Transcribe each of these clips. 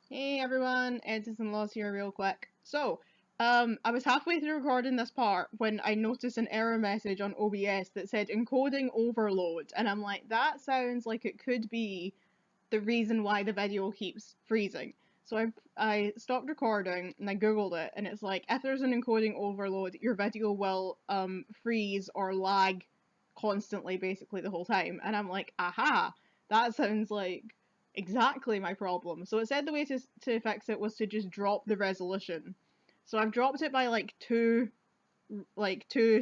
Hey everyone, Edits and Laws here real quick. I was halfway through recording this part when I noticed an error message on OBS that said encoding overload, and I'm like, that sounds like it could be the reason why the video keeps freezing. So I stopped recording and I googled it, and it's like, if there's an encoding overload, your video will freeze or lag constantly basically the whole time. And I'm like, aha, that sounds like exactly my problem. So it said the way to fix it was to just drop the resolution. So I've dropped it by like two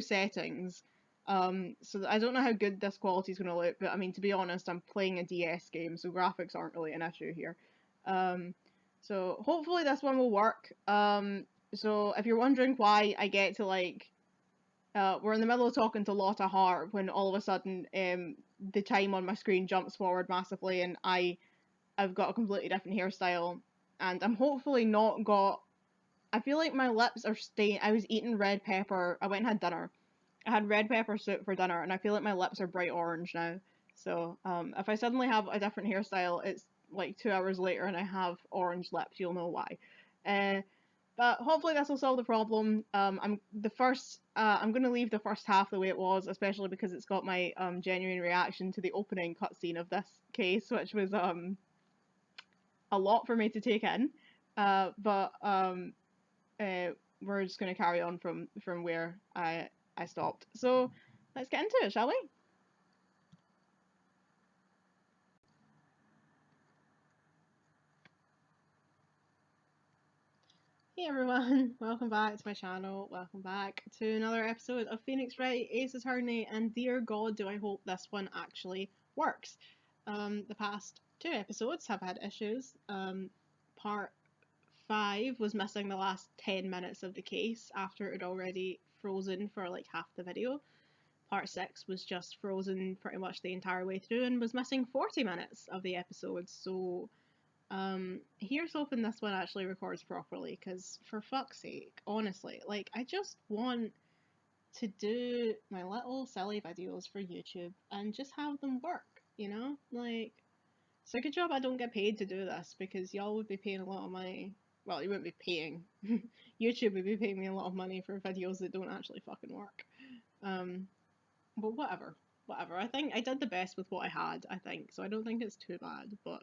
settings. So I don't know how good this quality is going to look, but I mean, to be honest, I'm playing a DS game, so graphics aren't really an issue here. So hopefully this one will work. So if you're wondering why I get to we're in the middle of talking to Lotta Hart when all of a sudden the time on my screen jumps forward massively and I've got a completely different hairstyle and I'm hopefully not got. I feel like my lips are staying. I was eating red pepper. I went and had dinner. I had red pepper soup for dinner, and I feel like my lips are bright orange now. So if I suddenly have a different hairstyle, it's like 2 hours later and I have orange lips. You'll know why. But hopefully this will solve the problem. I'm gonna leave the first half the way it was, especially because it's got my genuine reaction to the opening cutscene of this case, which was a lot for me to take in. But we're just gonna carry on from where I stopped. So let's get into it, shall we? Hey everyone, welcome back to my channel. Welcome back to another episode of Phoenix Wright, Ace Attorney, and dear God, do I hope this one actually works. The past two episodes have had issues. Part 5 was missing the last 10 minutes of the case after it had already frozen for like half the video. Part 6 was just frozen pretty much the entire way through and was missing 40 minutes of the episode, so here's hoping this one actually records properly, because for fuck's sake, honestly, like, I just want to do my little silly videos for YouTube and just have them work, you know? Like, it's a good job I don't get paid to do this, because y'all would be paying a lot of money. Well, you wouldn't be paying. YouTube would be paying me a lot of money for videos that don't actually fucking work. But whatever. Whatever. I think I did the best with what I had, I think, so I don't think it's too bad, but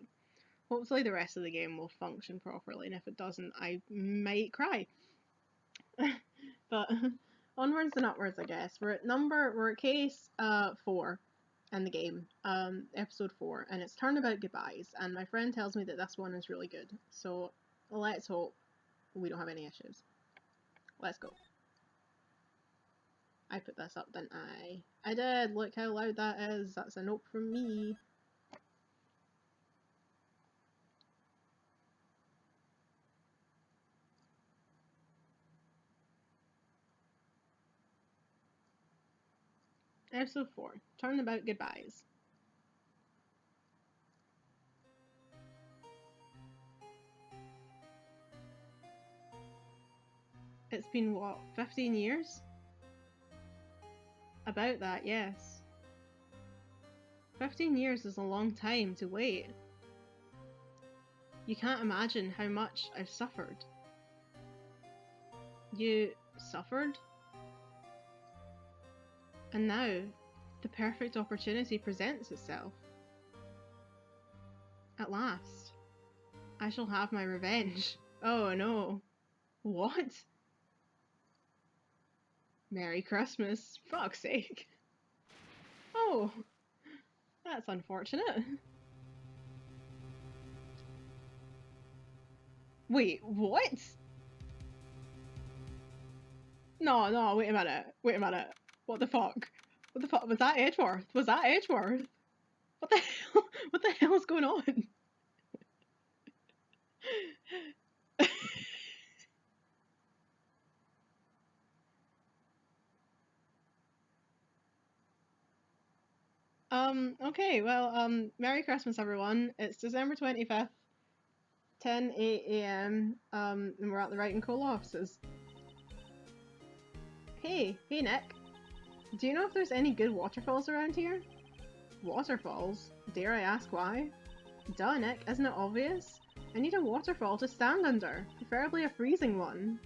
hopefully the rest of the game will function properly, and if it doesn't, I might cry. But onwards and upwards, I guess. We're at case 4 in the game, episode 4, and it's Turnabout Goodbyes, and my friend tells me that this one is really good, so let's hope we don't have any issues. Let's go. I put this up, didn't I? I did! Look how loud that is! That's a note from me. Episode 4, Turnabout Goodbyes. It's been, what, 15 years? About that, yes. 15 years is a long time to wait. You can't imagine how much I've suffered. You suffered? And now, the perfect opportunity presents itself. At last, I shall have my revenge. Oh no. What? Merry Christmas. Fuck's sake. Oh, that's unfortunate. Wait, what? No, wait a minute. Wait a minute. What the fuck? What the fuck? Was that Edgeworth? Was that Edgeworth? What the hell? What the hell is going on? Okay, well, Merry Christmas, everyone. It's December 25th, 10:08 a.m., and we're at the Wright & Cole offices. Hey, Nick. Do you know if there's any good waterfalls around here? Waterfalls? Dare I ask why? Duh, Nick, isn't it obvious? I need a waterfall to stand under, preferably a freezing one.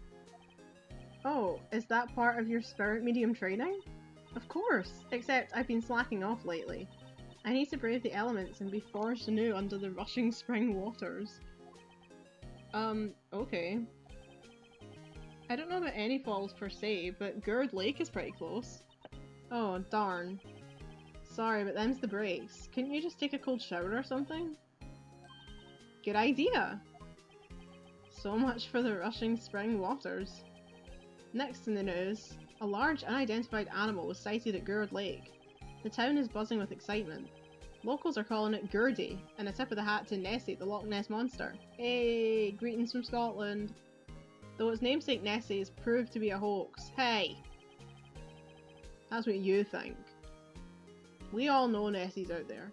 Oh, is that part of your spirit medium training? Of course, except I've been slacking off lately. I need to brave the elements and be forged anew under the rushing spring waters. Okay. I don't know about any falls per se, but Gurd Lake is pretty close. Oh, darn. Sorry, but them's the breaks. Couldn't you just take a cold shower or something? Good idea! So much for the rushing spring waters. Next in the news, a large unidentified animal was sighted at Gurd Lake. The town is buzzing with excitement. Locals are calling it Gurdy, and a tip of the hat to Nessie, the Loch Ness Monster. Hey, greetings from Scotland. Though its namesake Nessie has proved to be a hoax. Hey! That's what you think. We all know Nessie's out there.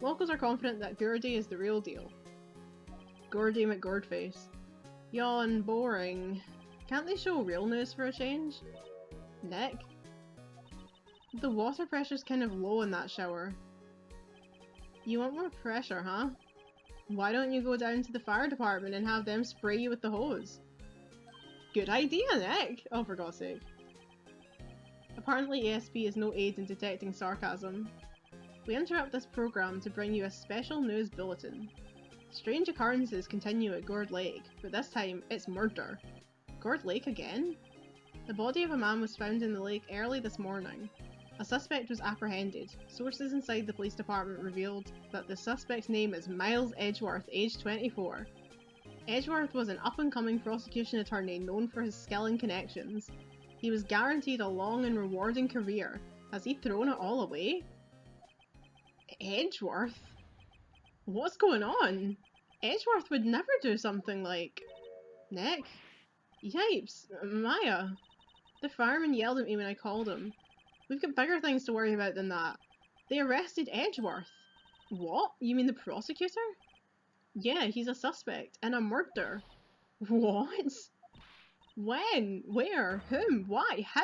Locals are confident that Gurdy is the real deal. Gordy McGordface. Yawn, boring. Can't they show real news for a change? Nick? The water pressure's kind of low in that shower. You want more pressure, huh? Why don't you go down to the fire department and have them spray you with the hose? Good idea, Nick! Oh, for God's sake. Apparently ESP is no aid in detecting sarcasm. We interrupt this program to bring you a special news bulletin. Strange occurrences continue at Gord Lake, but this time it's murder. Gord Lake again? The body of a man was found in the lake early this morning. A suspect was apprehended. Sources inside the police department revealed that the suspect's name is Miles Edgeworth, aged 24. Edgeworth was an up-and-coming prosecution attorney known for his skill and connections. He was guaranteed a long and rewarding career. Has he thrown it all away? Edgeworth? What's going on? Edgeworth would never do something like... Nick? Yipes, Maya. The fireman yelled at me when I called him. We've got bigger things to worry about than that. They arrested Edgeworth. What? You mean the prosecutor? Yeah, he's a suspect in a murder. What? When? Where? Whom? Why? How?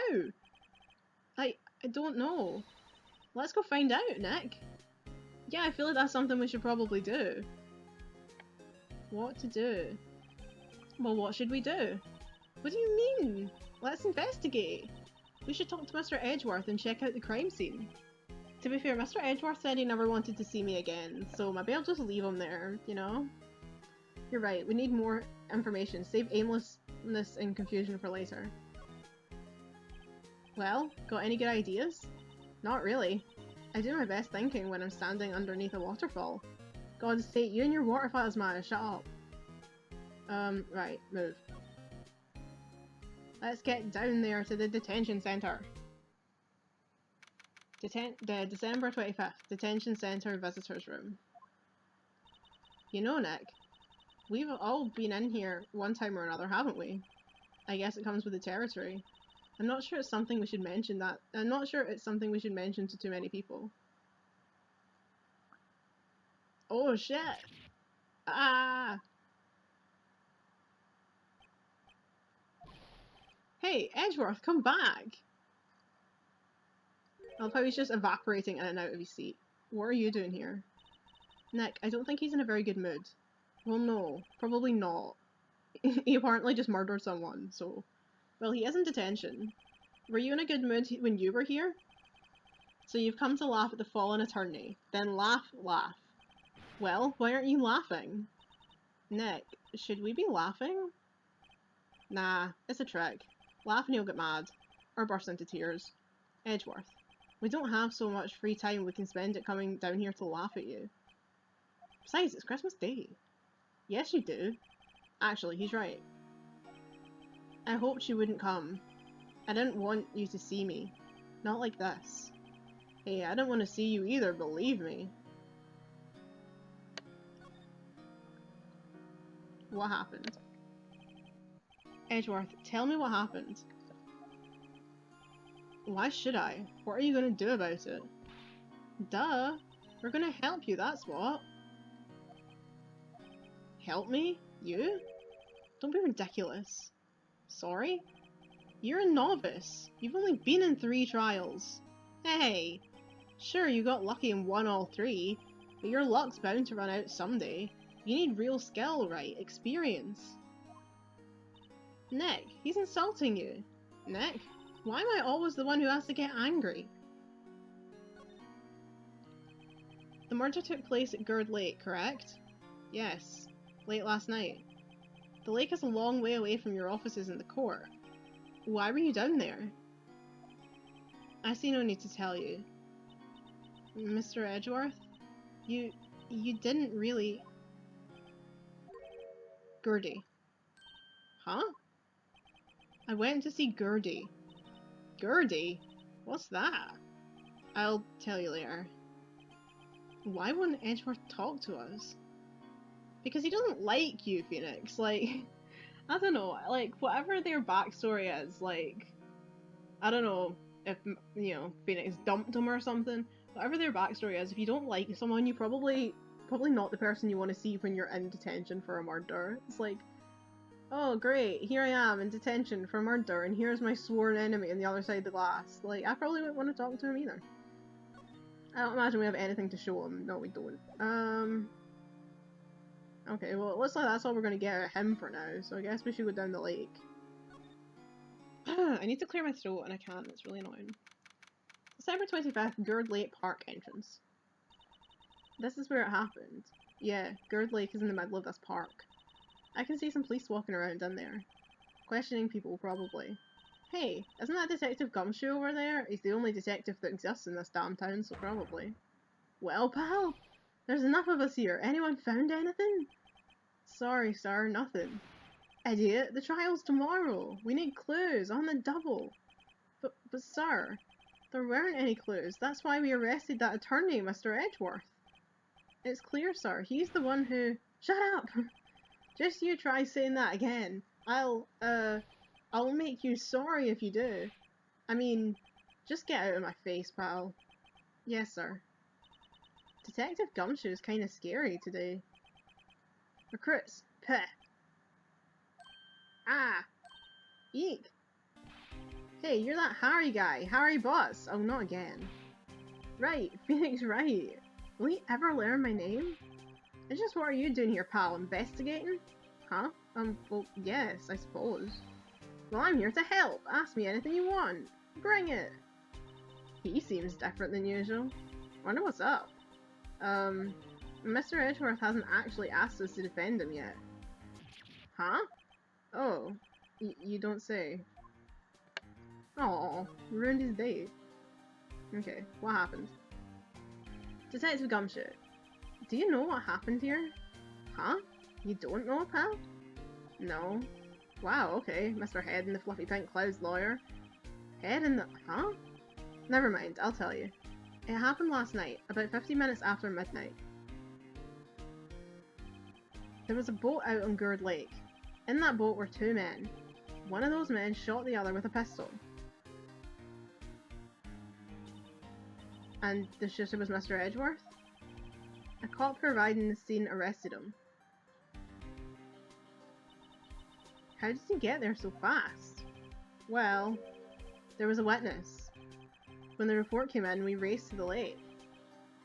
I don't know. Let's go find out, Nick. Yeah, I feel like that's something we should probably do. What to do? Well, what should we do? What do you mean? Let's investigate. We should talk to Mr. Edgeworth and check out the crime scene. To be fair, Mr. Edgeworth said he never wanted to see me again, so maybe I'll just leave him there, you know? You're right, we need more information. Save aimlessness and confusion for later. Well, got any good ideas? Not really. I do my best thinking when I'm standing underneath a waterfall. God's sake, you and your water plasma, shut up. Right, move. Let's get down there to the detention centre. The December 25th, Detention Centre Visitors Room. You know, Nick, we've all been in here one time or another, haven't we? I guess it comes with the territory. I'm not sure it's something we should mention to too many people. Oh shit! Ah! Hey, Edgeworth, come back! I love how he's just evaporating in and out of his seat. What are you doing here? Nick, I don't think he's in a very good mood. Well, no, probably not. He apparently just murdered someone, so... Well, he is in detention. Were you in a good mood when you were here? So you've come to laugh at the fallen attorney. Then laugh. Well, why aren't you laughing? Nick, should we be laughing? Nah, it's a trick. Laugh and you'll get mad. Or burst into tears. Edgeworth, we don't have so much free time we can spend it coming down here to laugh at you. Besides, it's Christmas Day. Yes, you do. Actually, he's right. I hoped you wouldn't come. I didn't want you to see me. Not like this. Hey, I didn't want to see you either, believe me. What happened? Edgeworth, tell me what happened. Why should I? What are you going to do about it? Duh! We're going to help you, that's what. Help me? You? Don't be ridiculous. Sorry? You're a novice. You've only been in 3 trials. Hey! Sure, you got lucky and won all 3, but your luck's bound to run out someday. You need real skill, right? Experience. Nick, he's insulting you. Nick, why am I always the one who has to get angry? The murder took place at Gerd Lake, correct? Yes, late last night. The lake is a long way away from your offices in the court. Why were you down there? I see no need to tell you. Mr. Edgeworth? You didn't really... Gertie. Huh? I went to see Gertie. Gertie? What's that? I'll tell you later. Why wouldn't Edgeworth talk to us? Because he doesn't like you, Phoenix. Like, I don't know, like, whatever their backstory is, like, I don't know if, you know, Phoenix dumped him or something. Whatever their backstory is, if you don't like someone, you probably not the person you want to see when you're in detention for a murder. It's like, oh great, here I am in detention for murder, and here's my sworn enemy on the other side of the glass. Like, I probably wouldn't want to talk to him either. I don't imagine we have anything to show him. No, we don't. Okay, well, it looks like that's all we're going to get out of him for now, so I guess we should go down the lake. I need to clear my throat, and I can't. It's really annoying. December 25th, Gerd Lake Park entrance. This is where it happened. Yeah, Gerd Lake is in the middle of this park. I can see some police walking around in there. Questioning people, probably. Hey, isn't that Detective Gumshoe over there? He's the only detective that exists in this damn town, so probably. Well, pal, there's enough of us here. Anyone found anything? Sorry, sir, nothing. Idiot, the trial's tomorrow. We need clues, on the double. But sir, there weren't any clues. That's why we arrested that attorney, Mr. Edgeworth. It's clear, sir. He's the one who... Shut up! Just you try saying that again. I'll make you sorry if you do. I mean, just get out of my face, pal. Yes, sir. Detective Gumshoe is kinda scary today. Recruits. Peh. Ah. Eek. Hey, you're that Harry guy. Harry Boss. Oh, not again. Right. Phoenix Wright. Will he ever learn my name? It's just what are you doing here, pal? Investigating? Huh? Well, yes, I suppose. Well, I'm here to help. Ask me anything you want. Bring it. He seems different than usual. Wonder what's up. Mr. Edgeworth hasn't actually asked us to defend him yet. Huh? Oh, you don't say. Oh, ruined his date. Okay, what happened? Detective Gumshoe, do you know what happened here? Huh? You don't know, pal? No. Wow, okay, Mr. Head in the Fluffy Pink Clouds lawyer. Head in the... Huh? Never mind, I'll tell you. It happened last night, about 50 minutes after midnight. There was a boat out on Gerd Lake. In that boat were two men. One of those men shot the other with a pistol. And the shooter was Mr. Edgeworth? A cop providing the scene arrested him. How did he get there so fast? Well, there was a witness. When the report came in, we raced to the lake.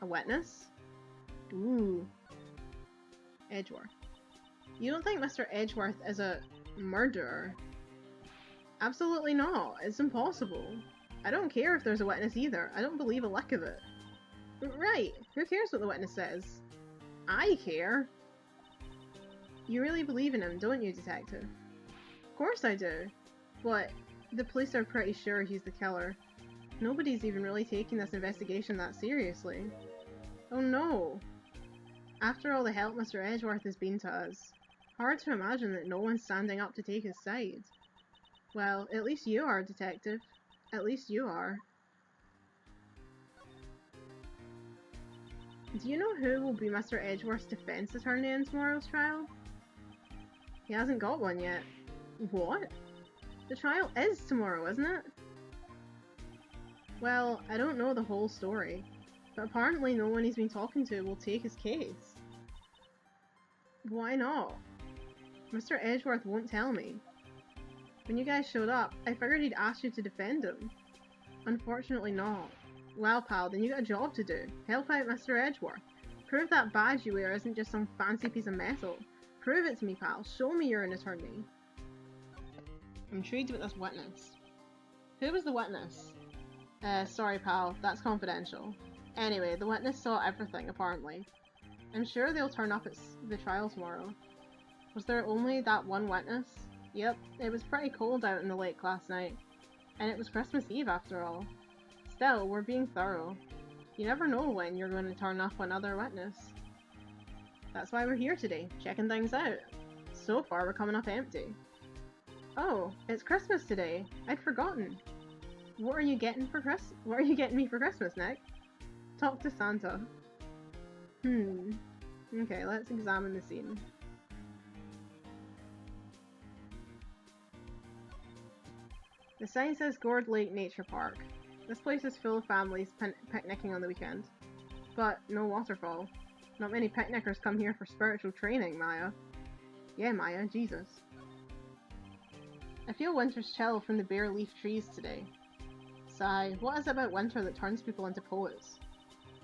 A witness? Ooh. Edgeworth. You don't think Mr. Edgeworth is a murderer? Absolutely not. It's impossible. I don't care if there's a witness either. I don't believe a lick of it. Right. Who cares what the witness says? I care. You really believe in him, don't you, Detective? Of course I do. But the police are pretty sure he's the killer. Nobody's even really taking this investigation that seriously. Oh no. After all the help Mr. Edgeworth has been to us, hard to imagine that no one's standing up to take his side. Well, at least you are, Detective. At least you are. Do you know who will be Mr. Edgeworth's defense attorney in tomorrow's trial? He hasn't got one yet. What? The trial is tomorrow, isn't it? Well, I don't know the whole story, but apparently no one he's been talking to will take his case. Why not? Mr. Edgeworth won't tell me. When you guys showed up, I figured he'd ask you to defend him. Unfortunately not. Well, pal, then you got a job to do. Help out Mr. Edgeworth. Prove that badge you wear isn't just some fancy piece of metal. Prove it to me, pal. Show me you're an attorney. I'm intrigued with this witness. Who was the witness? Sorry, pal. That's confidential. Anyway, the witness saw everything, apparently. I'm sure they'll turn up at the trial tomorrow. Was there only that one witness? Yep, it was pretty cold out in the lake last night. And it was Christmas Eve after all. Still, we're being thorough. You never know when you're going to turn up another witness. That's why we're here today, checking things out. So far, we're coming up empty. Oh, it's Christmas today. I'd forgotten. What are you getting me for Christmas, Nick? Talk to Santa. Okay, let's examine the scene. The sign says Gourd Lake Nature Park. This place is full of families picnicking on the weekend. But no waterfall. Not many picnickers come here for spiritual training, Maya. Yeah, Maya, Jesus. I feel winter's chill from the bare leaf trees today. Sigh, what is it about winter that turns people into poets?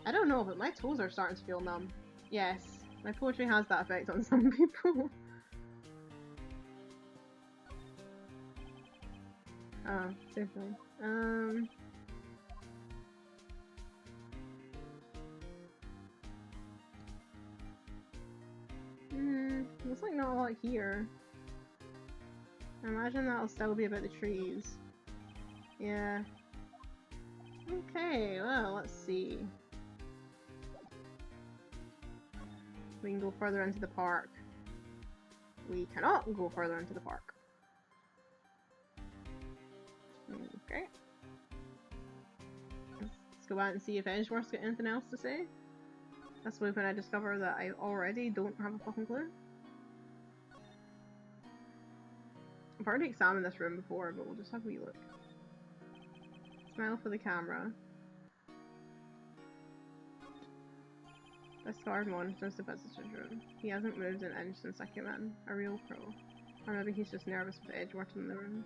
I don't know, but my toes are starting to feel numb. Yes, my poetry has that effect on some people. Oh, seriously. Looks like not a lot here. I imagine that'll still be about the trees. Yeah. Okay, well, let's see. We can go further into the park. We cannot go further into the park. Okay. Let's go out and see if Edgeworth's got anything else to say. That's when I discover that I already don't have a fucking clue. I've already examined this room before, but we'll just have a wee look. Smile for the camera. This guard monitors the visitor's room. He hasn't moved an inch since I came in. A real pro. Or maybe he's just nervous with Edgeworth in the room.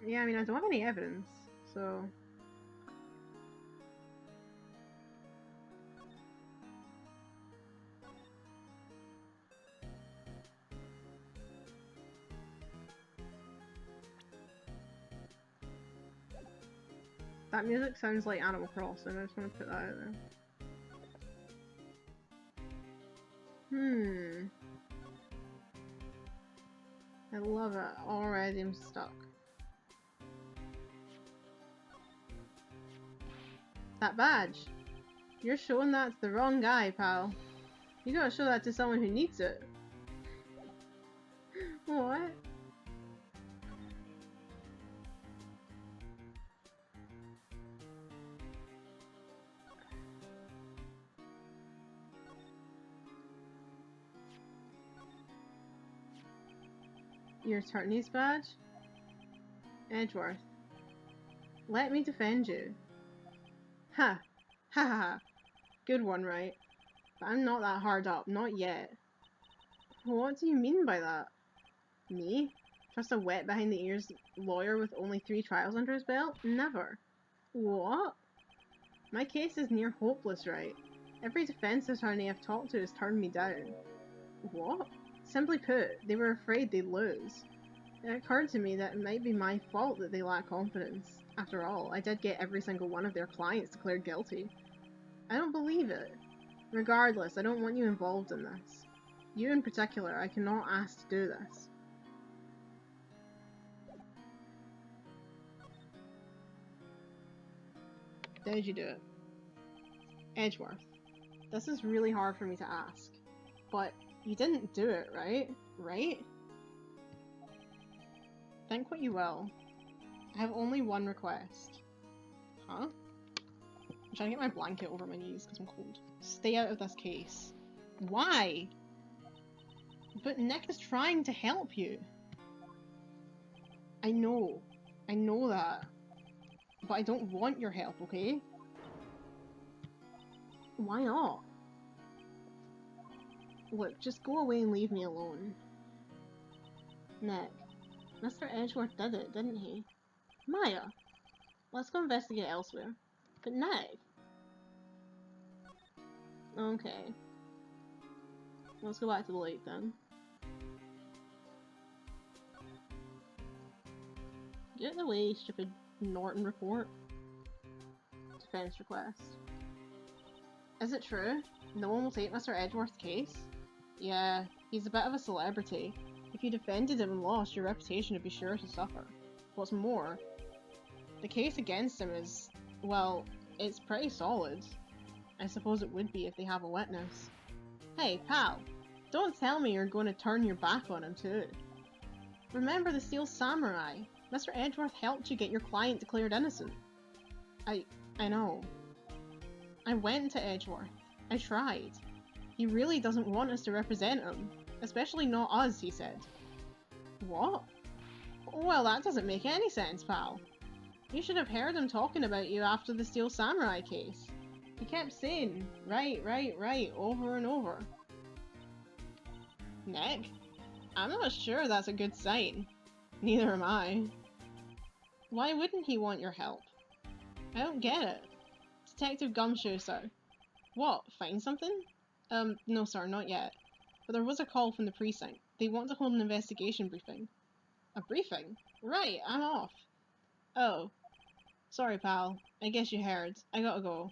Yeah, I mean, I don't have any evidence, so... That music sounds like Animal Crossing, I just want to put that out there. I love it. Already I'm stuck. That badge! You're showing that to the wrong guy, pal. You gotta show that to someone who needs it. What? Your attorney's badge? Edgeworth. Let me defend you. Ha! Ha ha ha! Good one, Wright. But I'm not that hard up, not yet. What do you mean by that? Me? Just a wet behind the ears lawyer with only 3 trials under his belt? Never. What? My case is near hopeless, Wright. Every defense attorney I've talked to has turned me down. What? Simply put, they were afraid they'd lose. It occurred to me that it might be my fault that they lack confidence. After all, I did get every single one of their clients declared guilty. I don't believe it. Regardless, I don't want you involved in this. You in particular, I cannot ask to do this. Did you do it? Edgeworth. This is really hard for me to ask. But you didn't do it, right? Right? Think what you will. I have only one request. Huh? I'm trying to get my blanket over my knees because I'm cold. Stay out of this case. Why? But Nick is trying to help you. I know. I know that. But I don't want your help, okay? Why not? Look, just go away and leave me alone. Nick, Mr. Edgeworth did it, didn't he? Maya! Let's go investigate elsewhere. But Nick. Okay. Let's go back to the lake then. Get out of the way, stupid Norton report. Defense request. Is it true? No one will take Mr. Edgeworth's case? Yeah, he's a bit of a celebrity. If you defended him and lost, your reputation would be sure to suffer. What's more, the case against him is, well, it's pretty solid. I suppose it would be if they have a witness. Hey, pal, don't tell me you're going to turn your back on him too. Remember the Steel Samurai? Mr. Edgeworth helped you get your client declared innocent. I know. I went to Edgeworth. I tried. He really doesn't want us to represent him. Especially not us, he said. What? Well, that doesn't make any sense, pal. You should have heard him talking about you after the Steel Samurai case. He kept saying, right, over and over. Nick? I'm not sure that's a good sign. Neither am I. Why wouldn't he want your help? I don't get it. Detective Gumshoe, sir. What, find something? No sir, not yet. But there was a call from the precinct. They want to hold an investigation briefing. A briefing? Right, I'm off. Oh. Sorry, pal. I guess you heard. I gotta go.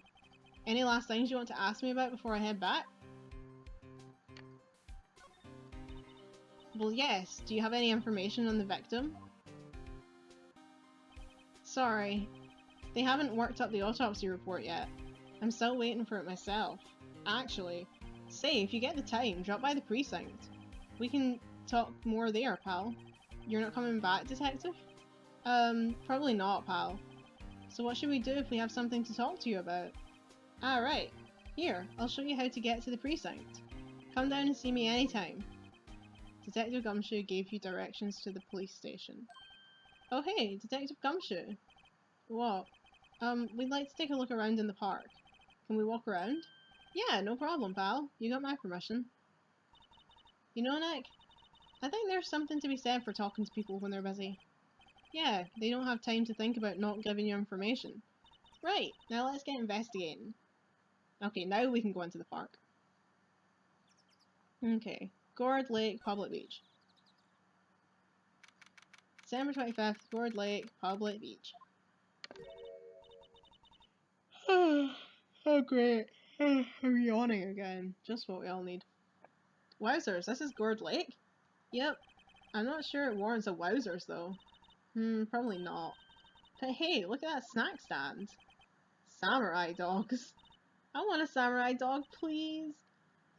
Any last things you want to ask me about before I head back? Well, yes. Do you have any information on the victim? Sorry. They haven't worked up the autopsy report yet. I'm still waiting for it myself. Actually, say, if you get the time, drop by the precinct. We can talk more there, pal. You're not coming back, detective? Probably not, pal. So what should we do if we have something to talk to you about? Ah, right. Here, I'll show you how to get to the precinct. Come down and see me anytime. Detective Gumshoe gave you directions to the police station. Oh hey, Detective Gumshoe. What? We'd like to take a look around in the park. Can we walk around? Yeah, no problem, pal. You got my permission. You know, Nick, I think there's something to be said for talking to people when they're busy. Yeah, they don't have time to think about not giving you information. Right, now let's get investigating. Okay, now we can go into the park. Okay, Gourd Lake, Public Beach. December 25th, Gourd Lake, Public Beach. Oh great. I'm yawning again. Just what we all need. Wowzers, this is Gourd Lake? Yep. I'm not sure it warrants a wowzers though. Probably not. But hey, look at that snack stand. Samurai dogs. I want a samurai dog, please.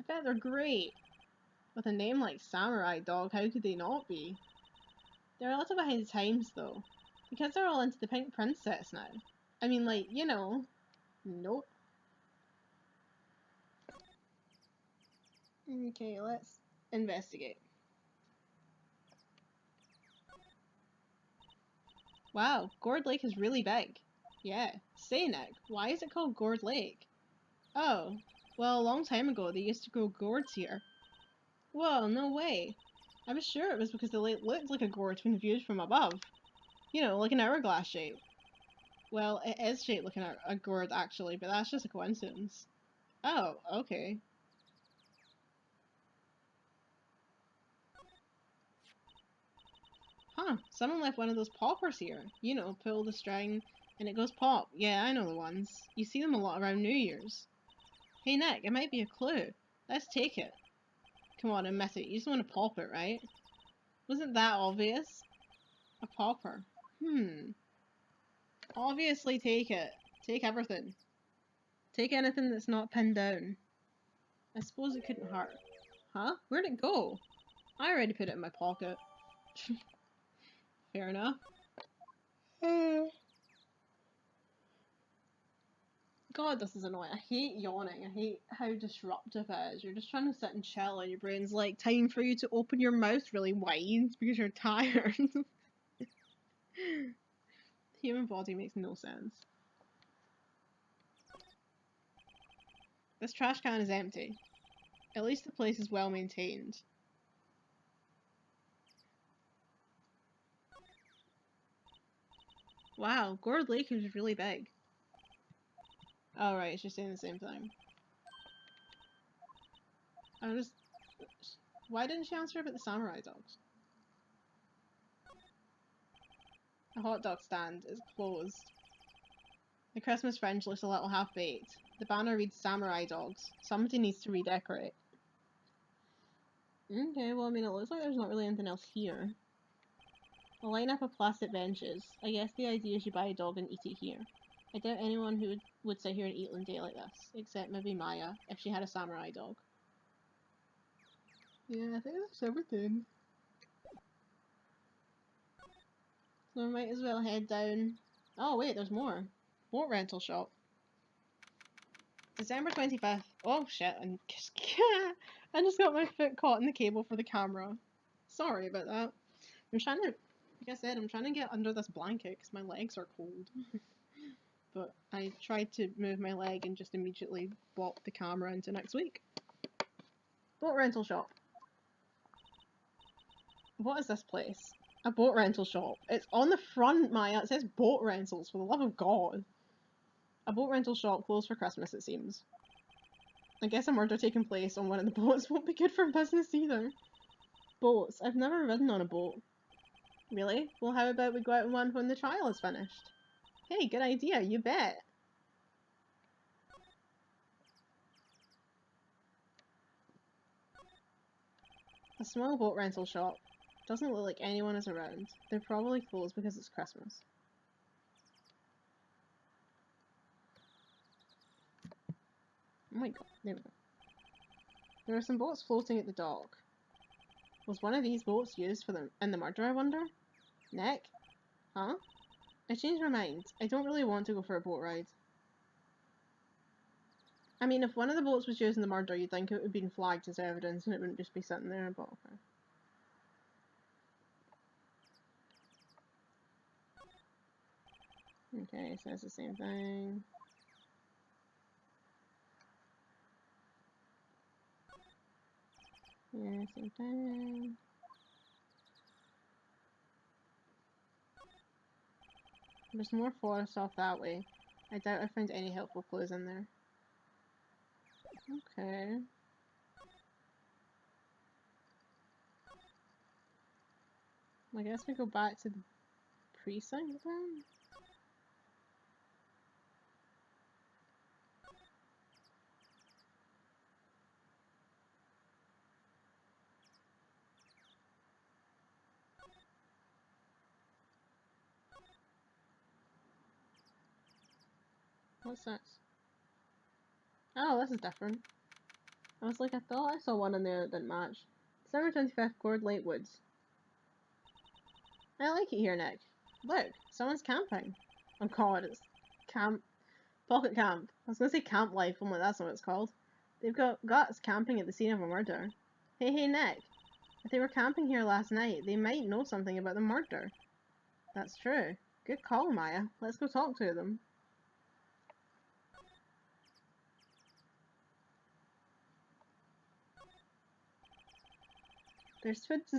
I bet they're great. With a name like Samurai Dog, how could they not be? They're a little behind the times though. The kids are all into the Pink Princess now. I mean, like, you know. Nope. Okay, let's investigate. Wow, Gourd Lake is really big. Yeah. Say, Nick, why is it called Gourd Lake? Oh, well, a long time ago they used to grow gourds here. Whoa, no way. I was sure it was because the lake looked like a gourd when viewed from above. You know, like an hourglass shape. Well, it is shaped like a gourd actually, but that's just a coincidence. Oh, okay. Huh, someone left one of those poppers here. You know, pull the string, and it goes pop. Yeah, I know the ones. You see them a lot around New Year's. Hey Nick, it might be a clue. Let's take it. Come on, admit it. You just want to pop it, right? Wasn't that obvious? A popper. Obviously take it. Take everything. Take anything that's not pinned down. I suppose it couldn't hurt. Huh? Where'd it go? I already put it in my pocket. Fair enough. God, this is annoying. I hate yawning. I hate how disruptive it is. You're just trying to sit and chill and your brain's like, time for you to open your mouth really wide because you're tired. The human body makes no sense. This trash can is empty. At least the place is well maintained. Wow, Gourd Lake is really big. Oh right, it's just saying the same thing. I was... Why didn't she answer about the samurai dogs? The hot dog stand is closed. The Christmas fringe looks a little half-baked. The banner reads samurai dogs. Somebody needs to redecorate. Okay, well I mean it looks like there's not really anything else here. A lineup of plastic benches. I guess the idea is you buy a dog and eat it here. I doubt anyone who would sit here and eat one day like this, except maybe Maya, if she had a samurai dog. Yeah, I think that's everything. So we might as well head down. Oh wait, there's more. Boat rental shop. December 25th. Oh shit, I just got my foot caught in the cable for the camera. Sorry about that. I'm trying to, like I said, I'm trying to get under this blanket because my legs are cold. But I tried to move my leg and just immediately bopped the camera into next week. Boat rental shop. What is this place? A boat rental shop. It's on the front, Maya. It says boat rentals, for the love of God. A boat rental shop closed for Christmas, it seems. I guess a murder taking place on one of the boats won't be good for business either. Boats. I've never ridden on a boat. Really? Well, how about we go out on one when the trial is finished? Hey, good idea, you bet. A small boat rental shop. Doesn't look like anyone is around. They're probably closed because it's Christmas. Oh my god, there we go. There are some boats floating at the dock. Was one of these boats used for in the murder, I wonder? Nick? Huh? I changed my mind. I don't really want to go for a boat ride. I mean, if one of the boats was used in the murder, you'd think it would have been flagged as evidence and it wouldn't just be sitting there, but okay. Okay, so it's the same thing. Yeah, same thing. There's more forest off that way. I doubt I found any helpful clues in there. Okay. I guess we go back to the precinct then? What's this? Oh, this is different. I was like, I thought I saw one in there that didn't match. December 25th, Gourd Lake Woods. I like it here, Nick. Look, someone's camping. Oh god, it's camp. Pocket camp. I was gonna say camp life, only that's not what it's called. They've got guts camping at the scene of a murder. Hey, Nick. If they were camping here last night, they might know something about the murder. That's true. Good call, Maya. Let's go talk to them. There's food to...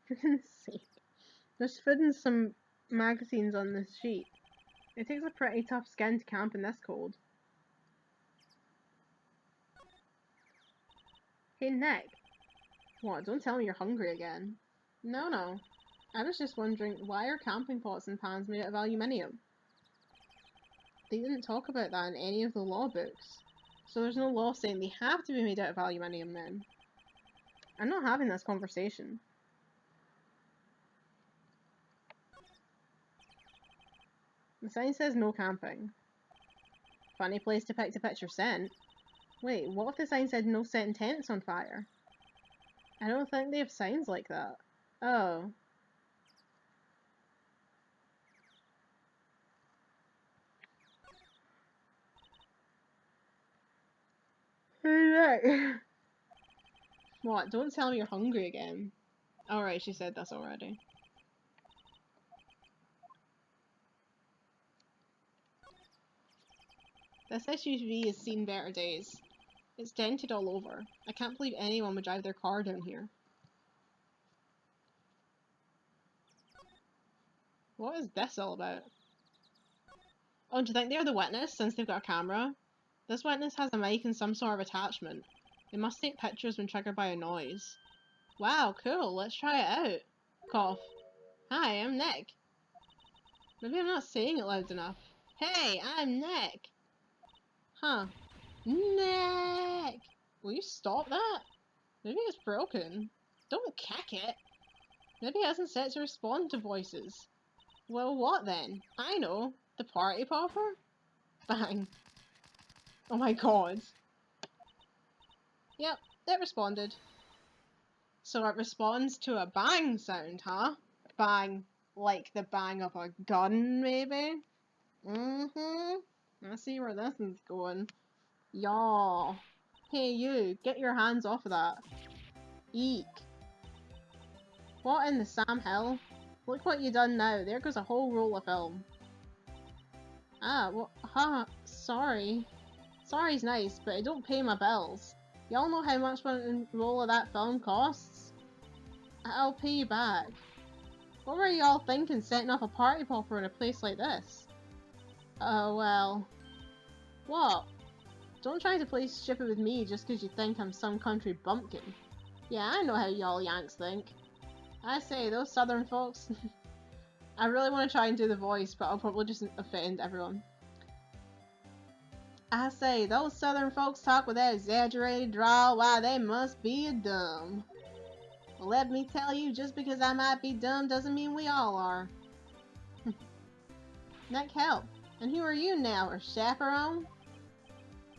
For goodness sake. There's food and some magazines on this sheet. It takes a pretty tough skin to camp in this cold. Hey, Nick. What, don't tell me you're hungry again. No. I was just wondering, why are camping pots and pans made out of aluminium? They didn't talk about that in any of the law books. So there's no law saying they have to be made out of aluminium then. I'm not having this conversation. The sign says no camping. Funny place to pick to pitch your scent. Wait, what if the sign said no setting tents on fire? I don't think they have signs like that. Oh. Hey, what? Don't tell me you're hungry again. Alright, she said this already. This SUV has seen better days. It's dented all over. I can't believe anyone would drive their car down here. What is this all about? Oh, do you think they're the witness since they've got a camera? This witness has a mic and some sort of attachment. They must take pictures when triggered by a noise. Wow, cool, let's try it out. Cough. Hi, I'm Nick. Maybe I'm not saying it loud enough. Hey, I'm Nick. Huh. Nick! Will you stop that? Maybe it's broken. Don't kick it. Maybe it hasn't set to respond to voices. Well, what then? I know. The party popper? Bang. Oh my god. Yep, it responded. So it responds to a bang sound, huh? Bang. Like the bang of a gun, maybe? I see where this is going. Yaw. Hey you, get your hands off of that. Eek. What in the Sam Hill? Look what you done now. There goes a whole roll of film. Ah, well, huh, sorry. Sorry's nice, but I don't pay my bills. Y'all know how much one roll of that film costs? I'll pay you back. What were y'all thinking setting up a party popper in a place like this? Oh, well. What? Don't try to play stupid with me just because you think I'm some country bumpkin. Yeah, I know how y'all Yanks think. I say, those southern folks... I really want to try and do the voice, but I'll probably just offend everyone. I say, those southern folks talk with that exaggerated drawl, why they must be dumb. Well, let me tell you, just because I might be dumb doesn't mean we all are. Nick, help. And who are you now, a chaperone?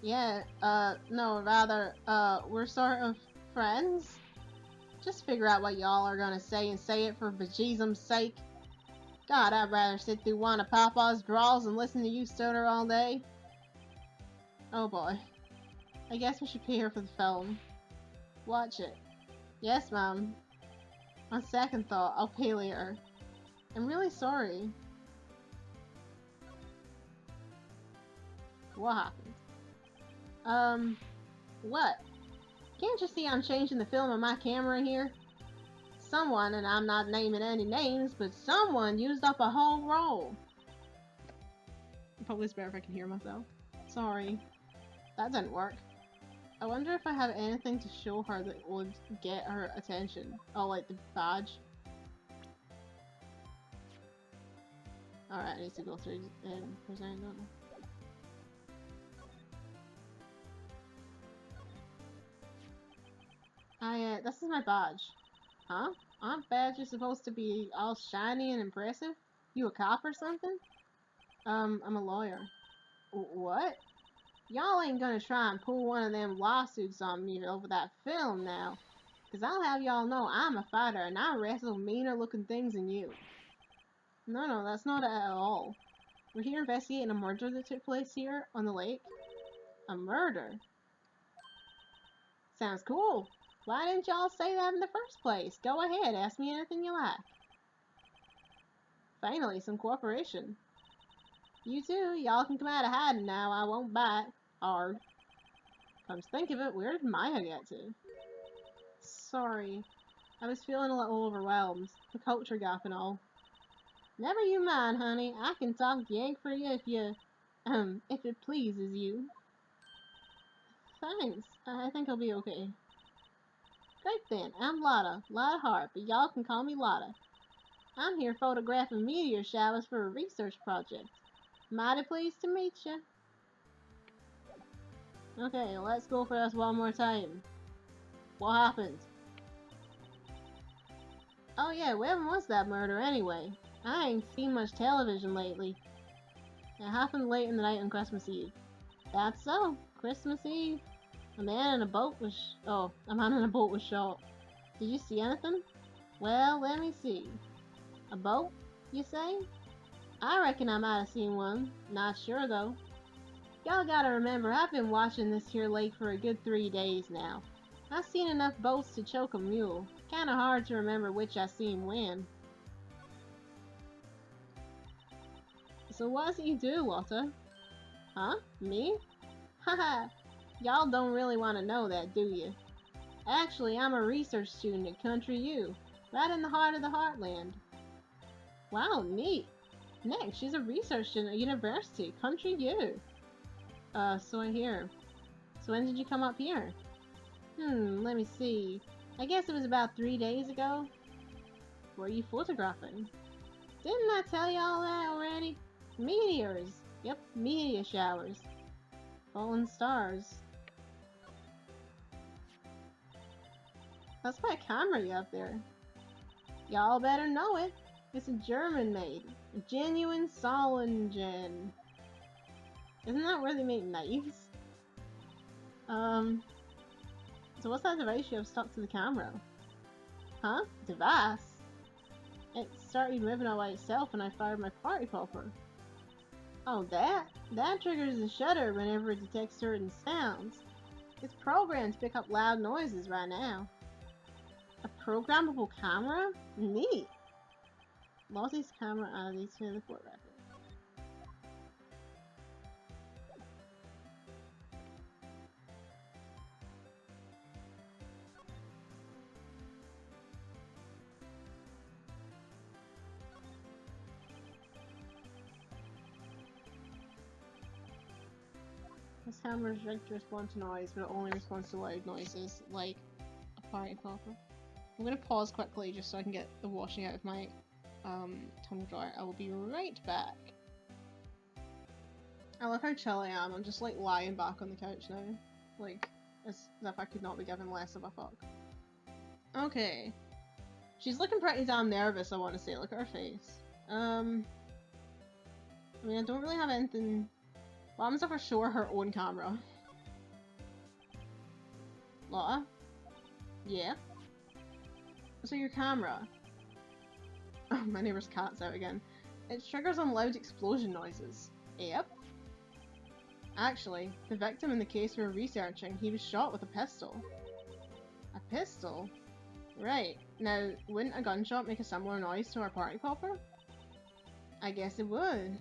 Yeah, no, rather, we're sort of friends? Just figure out what y'all are gonna say and say it for bejesusum's sake. God, I'd rather sit through one of Papa's drawls and listen to you stutter all day. Oh boy. I guess we should pay her for the film. Watch it. Yes, Mom. On second thought, I'll pay later. I'm really sorry. What happened? What? Can't you see I'm changing the film on my camera here? Someone, and I'm not naming any names, but someone used up a whole roll. Probably it's better if I can hear myself. Sorry. That didn't work. I wonder if I have anything to show her that would get her attention. Oh, like the badge. Alright, I need to go through and present, don't I? This is my badge. Huh? Aren't badges supposed to be all shiny and impressive? You a cop or something? I'm a lawyer. What? Y'all ain't gonna try and pull one of them lawsuits on me over that film now. Cause I'll have y'all know I'm a fighter and I wrestle meaner looking things than you. No, that's not it at all. We're here investigating a murder that took place here on the lake. A murder? Sounds cool. Why didn't y'all say that in the first place? Go ahead, ask me anything you like. Finally, some cooperation. You two, y'all can come out of hiding now, I won't bite. Hard. Come to think of it, where did Maya get to? Sorry. I was feeling a little overwhelmed. The culture gap and all. Never you mind, honey. I can talk yank for you if it pleases you. Thanks. I think I'll be okay. Great then. I'm Lotta. Lotta Hart, but y'all can call me Lotta. I'm here photographing meteor showers for a research project. Mighty pleased to meet you. Okay, let's go for this one more time. What happened? Oh yeah, when was that murder anyway? I ain't seen much television lately. It happened late in the night on Christmas Eve. That's so. Christmas Eve. A man in a boat was shot. Did you see anything? Well, let me see. A boat, you say? I reckon I might have seen one. Not sure though. Y'all gotta remember, I've been watching this here lake for a good 3 days now. I've seen enough boats to choke a mule. Kinda hard to remember which I seen when. So what is it you do, Lotta? Huh? Me? Haha! Y'all don't really want to know that, do you? Actually, I'm a research student at Country U, right in the heart of the heartland. Wow, neat. Next, she's a research student at university. Country you. So I hear. So when did you come up here? Let me see. I guess it was about 3 days ago. What are you photographing? Didn't I tell you all that already? Meteors. Yep, meteor showers. Fallen stars. That's my camera you have there. Y'all better know it. It's a German made. A genuine Solingen. Isn't that where they make knives? So what's that device you have stuck to the camera? Huh? Device? It started moving all by itself when I fired my party popper. Oh, that? That triggers the shutter whenever it detects certain sounds. It's programmed to pick up loud noises right now. A programmable camera? Neat! Lottie's camera added to the court record. This camera is rigged to respond to noise, but it only responds to loud noises, like a party popper. I'm gonna pause quickly just so I can get the washing out of my tumble dryer. I will be right back. I love how chill I am. I'm just like lying back on the couch now. Like, as if I could not be given less of a fuck. Okay. She's looking pretty damn nervous, I want to say. Look at her face. I mean, I don't really have anything... What happens if I show her own camera? Lotta? Yeah? So your camera? Oh, my neighbour's cat's out again. It triggers on loud explosion noises. Yep. Actually, the victim in the case we were researching, he was shot with a pistol. A pistol? Right. Now, wouldn't a gunshot make a similar noise to our party popper? I guess it would.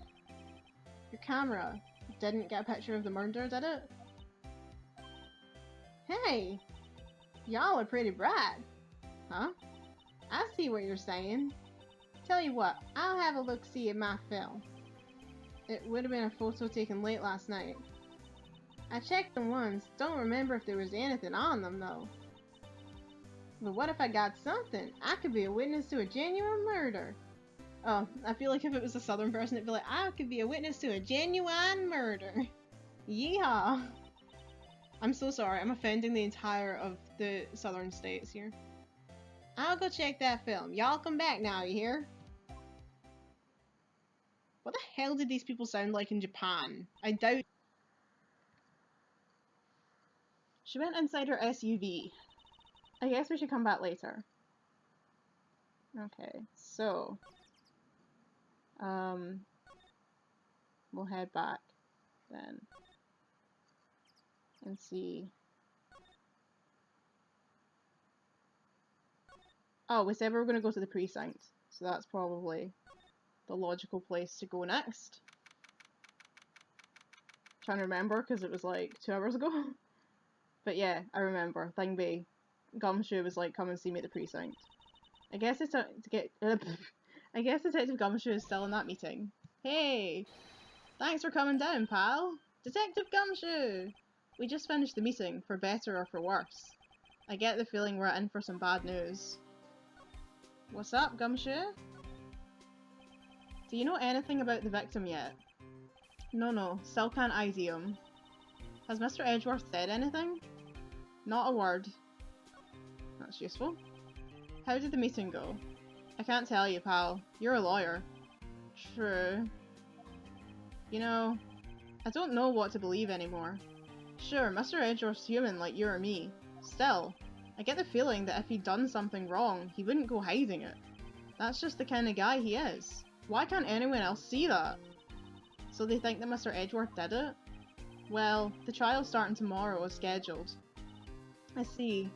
Your camera didn't get a picture of the murder, did it? Hey! Y'all are pretty bright. Huh? I see what you're saying. Tell you what, I'll have a look-see at my film. It would have been a photo taken late last night. I checked them once, don't remember if there was anything on them though. But what if I got something? I could be a witness to a genuine murder. Oh, I feel like if it was a southern person it'd be like, I could be a witness to a genuine murder. Yeehaw! I'm so sorry, I'm offending the entire of the southern states here. I'll go check that film. Y'all come back now, you hear? What the hell did these people sound like in Japan? I doubt... She went inside her SUV. I guess we should come back later. Okay, so... we'll head back then. And see... Oh, we said we were going to go to the precinct, so that's probably the logical place to go next. Trying to remember, because it was like 2 hours ago. But yeah, I remember. Thing B. Gumshoe was like, come and see me at the precinct. I guess it's to get... I guess Detective Gumshoe is still in that meeting. Hey! Thanks for coming down, pal! Detective Gumshoe! We just finished the meeting, for better or for worse. I get the feeling we're in for some bad news. What's up, Gumshoe? Do you know anything about the victim yet? No, still can't ID him. Has Mr. Edgeworth said anything? Not a word. That's useful. How did the meeting go? I can't tell you, pal. You're a lawyer. True. You know, I don't know what to believe anymore. Sure, Mr. Edgeworth's human like you or me. Still, I get the feeling that if he'd done something wrong, he wouldn't go hiding it. That's just the kind of guy he is. Why can't anyone else see that? So they think that Mr. Edgeworth did it? Well, the trial's starting tomorrow as scheduled. I see.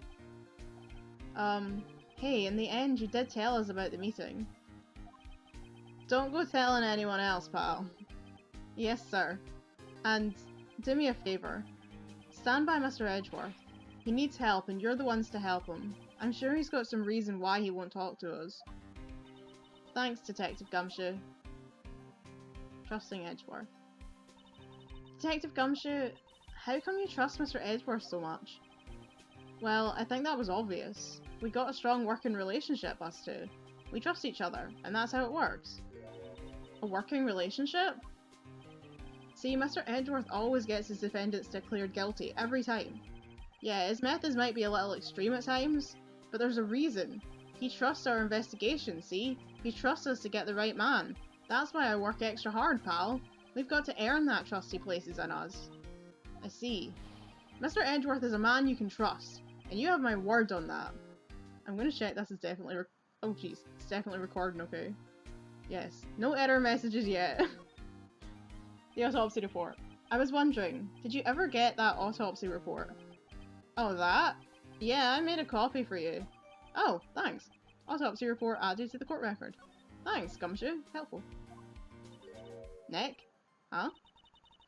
Hey, in the end you did tell us about the meeting. Don't go telling anyone else, pal. Yes, sir. And do me a favour. Stand by Mr. Edgeworth. He needs help and you're the ones to help him. I'm sure he's got some reason why he won't talk to us. Thanks, Detective Gumshoe. Trusting Edgeworth. Detective Gumshoe, how come you trust Mr. Edgeworth so much? Well, I think that was obvious. We got a strong working relationship, us two. We trust each other, and that's how it works. A working relationship? See, Mr. Edgeworth always gets his defendants declared guilty, every time. Yeah, his methods might be a little extreme at times, but there's a reason. He trusts our investigation, see? He trusts us to get the right man. That's why I work extra hard, pal. We've got to earn that trust he places in us. I see. Mr. Edgeworth is a man you can trust, and you have my word on that. I'm gonna check this is definitely oh jeez, it's definitely recording, okay? Yes, no error messages yet. The autopsy report. I was wondering, did you ever get that autopsy report? Oh, that? Yeah, I made a copy for you. Oh, thanks. Autopsy report added to the court record. Thanks, Gumshoe. Helpful. Nick? Huh?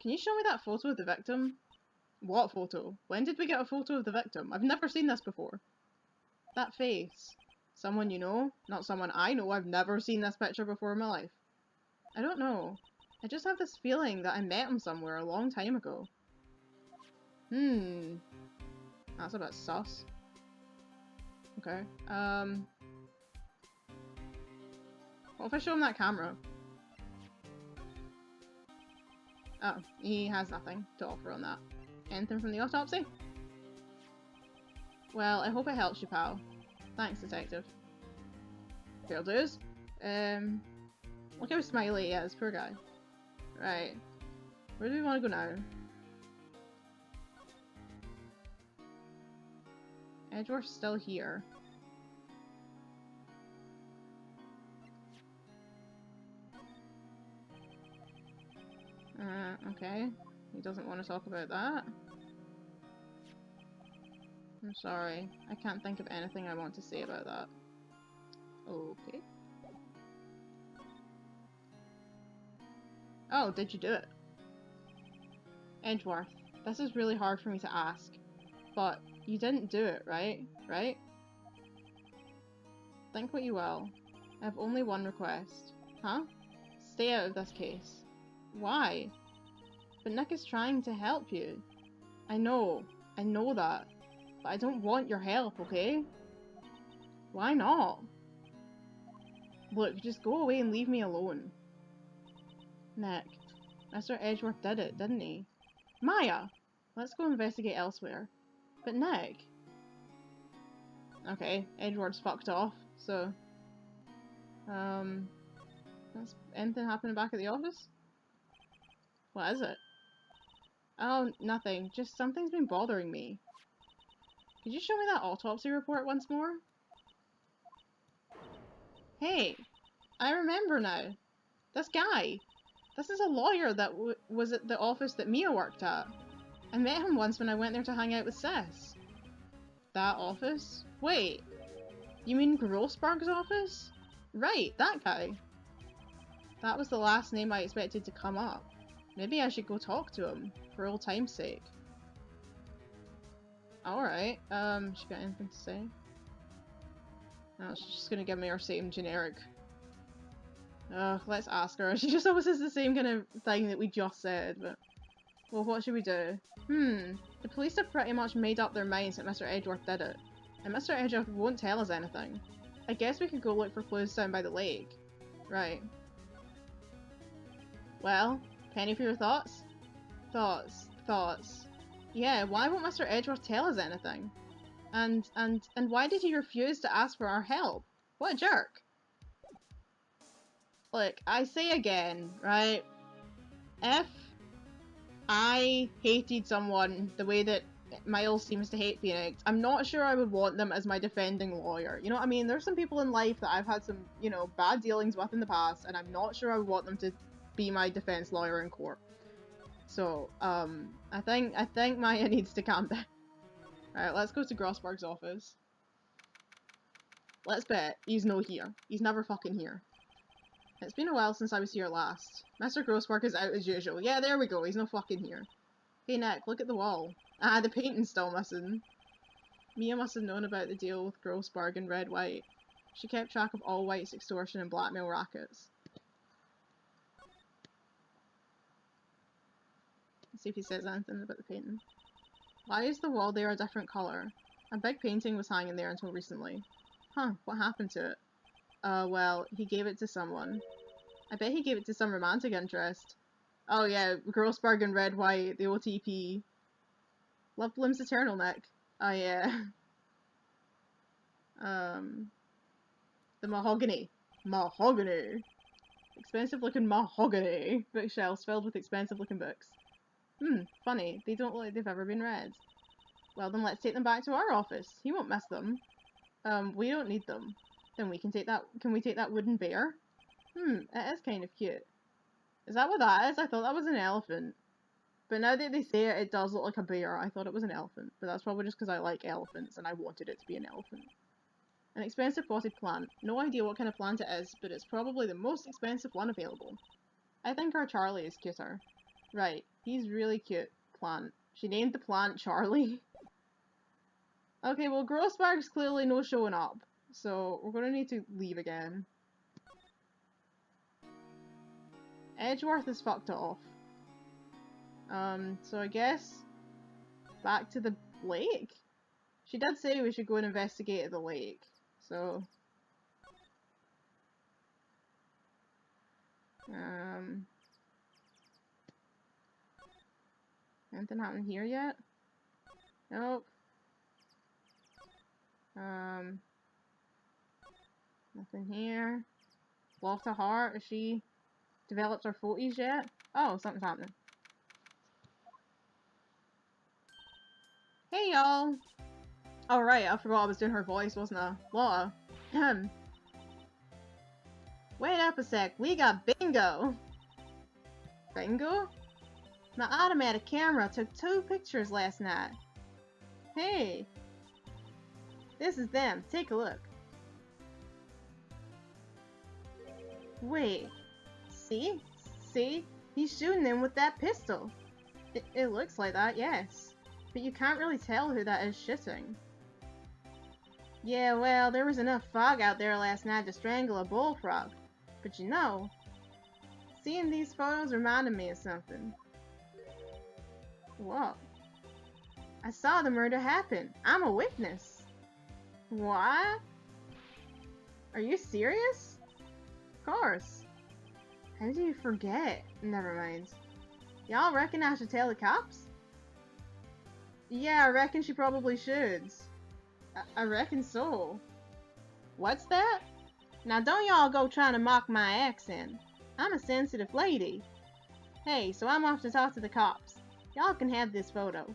Can you show me that photo of the victim? What photo? When did we get a photo of the victim? I've never seen this before. That face. Someone you know? Not someone I know. I've never seen this picture before in my life. I don't know. I just have this feeling that I met him somewhere a long time ago. That's a bit sus. Okay. What if I show him that camera? Oh, he has nothing to offer on that. Anything from the autopsy? Well, I hope it helps you, pal. Thanks, detective. Fair dues. Look how smiley he is, poor guy. Right. Where do we want to go now? Edgeworth's still here. Okay. He doesn't want to talk about that. I'm sorry. I can't think of anything I want to say about that. Okay. Oh, did you do it? Edgeworth, this is really hard for me to ask, but you didn't do it, right? Right? Think what you will. I have only one request. Huh? Stay out of this case. Why? But Nick is trying to help you. I know that. But I don't want your help, okay? Why not? Look, just go away and leave me alone. Nick, Mr. Edgeworth did it, didn't he? Maya! Let's go investigate elsewhere. But Nick... Okay, Edgeworth's fucked off, so... Anything happening back at the office? What is it? Oh, nothing. Just something's been bothering me. Could you show me that autopsy report once more? Hey! I remember now. This guy. This is a lawyer that was at the office that Mia worked at. I met him once when I went there to hang out with Sis. That office? Wait. You mean Grossberg's office? Right, that guy. That was the last name I expected to come up. Maybe I should go talk to him, for old time's sake. Alright, she got anything to say? No, she's just gonna give me her same generic. Let's ask her. She just always says the same kind of thing that we just said, but... Well, what should we do? The police have pretty much made up their minds that Mr. Edgeworth did it. And Mr. Edgeworth won't tell us anything. I guess we could go look for clues down by the lake. Right. Well, penny for your thoughts? Thoughts. Yeah, why won't Mr. Edgeworth tell us anything? And why did he refuse to ask for our help? What a jerk. Look, I say again, right? If I hated someone the way that Miles seems to hate Phoenix, I'm not sure I would want them as my defending lawyer. You know what I mean? There's some people in life that I've had some, you know, bad dealings with in the past, and I'm not sure I would want them to be my defense lawyer in court. So, I think Maya needs to calm down. Alright, let's go to Grossberg's office. Let's bet he's no here. He's never fucking here. It's been a while since I was here last. Mr. Grossberg is out as usual. Yeah, there we go. He's no fucking here. Hey Nick, look at the wall. Ah, the painting's still missing. Mia must have known about the deal with Grossberg and Red White. She kept track of all White's extortion and blackmail rackets. Let's see if he says anything about the painting. Why is the wall there a different colour? A big painting was hanging there until recently. Huh, what happened to it? Well, he gave it to someone. I bet he gave it to some romantic interest. Oh yeah, Grossberg and Red White, the OTP. Love blooms eternal, Nick. Oh yeah. The mahogany. Mahogany. Expensive looking mahogany. Bookshelves filled with expensive looking books. Funny. They don't look like they've ever been read. Well then let's take them back to our office. He won't miss them. We don't need them. Then we can take that, can we take that wooden bear? It is kind of cute. Is that what that is? I thought that was an elephant. But now that they say it, it does look like a bear. I thought it was an elephant. But that's probably just because I like elephants and I wanted it to be an elephant. An expensive potted plant. No idea what kind of plant it is, but it's probably the most expensive one available. I think our Charlie is cuter. Right, he's really cute. Plant. She named the plant Charlie. Okay, well Grossberg's clearly no showing up. So we're gonna need to leave again. Edgeworth is fucked off. So I guess back to the lake? She did say we should go and investigate the lake, so anything happened here yet? Nope. Nothing here. Lost her heart. Has she developed her 40s yet? Oh, something's happening. Hey y'all! Oh right, I forgot I was doing her voice, wasn't I? Laura. Wait up a sec, we got bingo! Bingo? My automatic camera took 2 pictures last night. Hey! This is them, take a look. Wait. See? See? He's shooting them with that pistol. It looks like that, yes. But you can't really tell who that is shooting. Yeah, well, there was enough fog out there last night to strangle a bullfrog. But you know, seeing these photos reminded me of something. What? I saw the murder happen. I'm a witness. What? Are you serious? Of course. How do you forget? Never mind. Y'all reckon I should tell the cops? Yeah, I reckon she probably should. I reckon so. What's that? Now don't y'all go trying to mock my accent. I'm a sensitive lady. Hey, so I'm off to talk to the cops. Y'all can have this photo.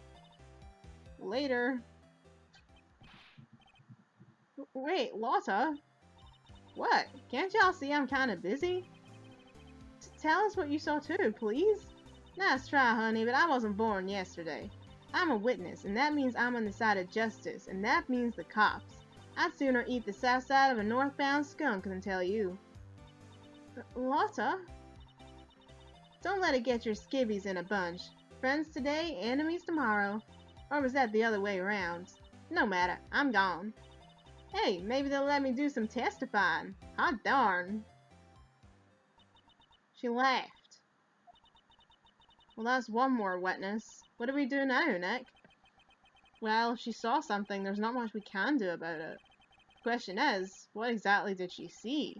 Later. Wait, Lotta? What? Can't y'all see I'm kinda busy? Tell us what you saw too, please? Nice try, honey, but I wasn't born yesterday. I'm a witness, and that means I'm on the side of justice, and that means the cops. I'd sooner eat the south side of a northbound skunk than tell you. Lotta? Don't let it get your skivvies in a bunch. Friends today, enemies tomorrow. Or was that the other way around? No matter, I'm gone. Hey, maybe they'll let me do some testifying. Hot darn. She laughed. Well, that's one more witness. What do we do now, Nick? Well, if she saw something, there's not much we can do about it. The question is, what exactly did she see?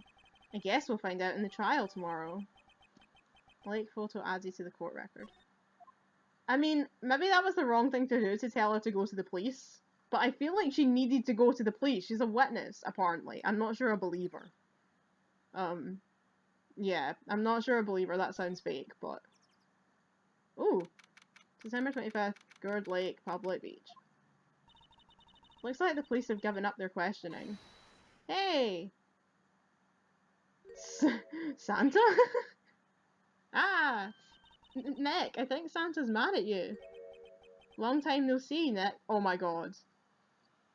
I guess we'll find out in the trial tomorrow. Lake photo added to the court record. I mean, maybe that was the wrong thing to do to tell her to go to the police. But I feel like she needed to go to the police. She's a witness, apparently. I'm not sure I believe her. Yeah, I'm not sure I believe her. That sounds fake, but... Ooh. December 25th, Gourd Lake, Public Beach. Looks like the police have given up their questioning. Hey! Santa? Ah! Nick, I think Santa's mad at you. Long time no see, Nick. Oh my god.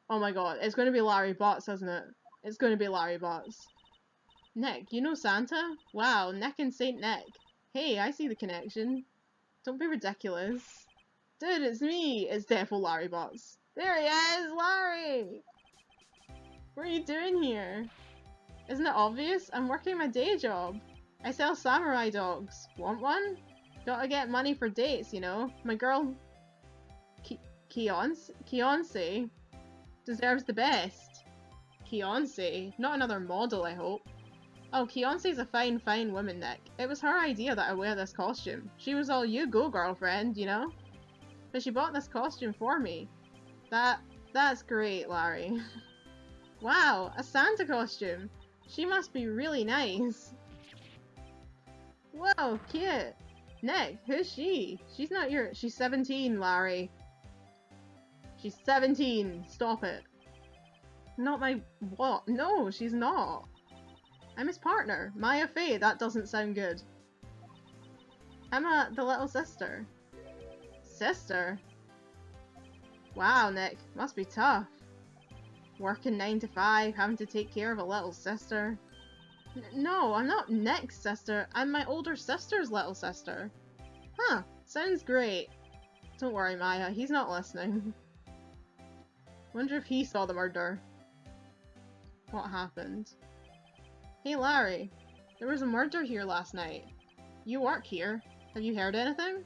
Oh my god. It's going to be Larry Butts, isn't it? It's going to be Larry Butts. Nick, you know Santa? Wow, Nick and Saint Nick. Hey, I see the connection. Don't be ridiculous. Dude, it's me! It's defo Larry Butts. There he is! Larry! What are you doing here? Isn't it obvious? I'm working my day job. I sell samurai dogs. Want one? Gotta get money for dates, you know. My girl, Keonce, deserves the best. Keonce? Not another model, I hope. Oh, Keonce's a fine, fine woman, Nick. It was her idea that I wear this costume. She was all, you go, girlfriend, you know? But she bought this costume for me. That's great, Larry. Wow, a Santa costume. She must be really nice. Whoa, cute. Nick, who's she? She's not your- She's 17, Larry. She's 17. Stop it. Not my- What? No, she's not. I'm his partner. Maya Faye. That doesn't sound good. Emma, the little sister. Sister? Wow, Nick. Must be tough. Working 9 to 5, having to take care of a little sister. No, I'm not Nick's sister. I'm my older sister's little sister. Huh. Sounds great. Don't worry, Maya. He's not listening. Wonder if he saw the murder. What happened? Hey, Larry. There was a murder here last night. You work here. Have you heard anything?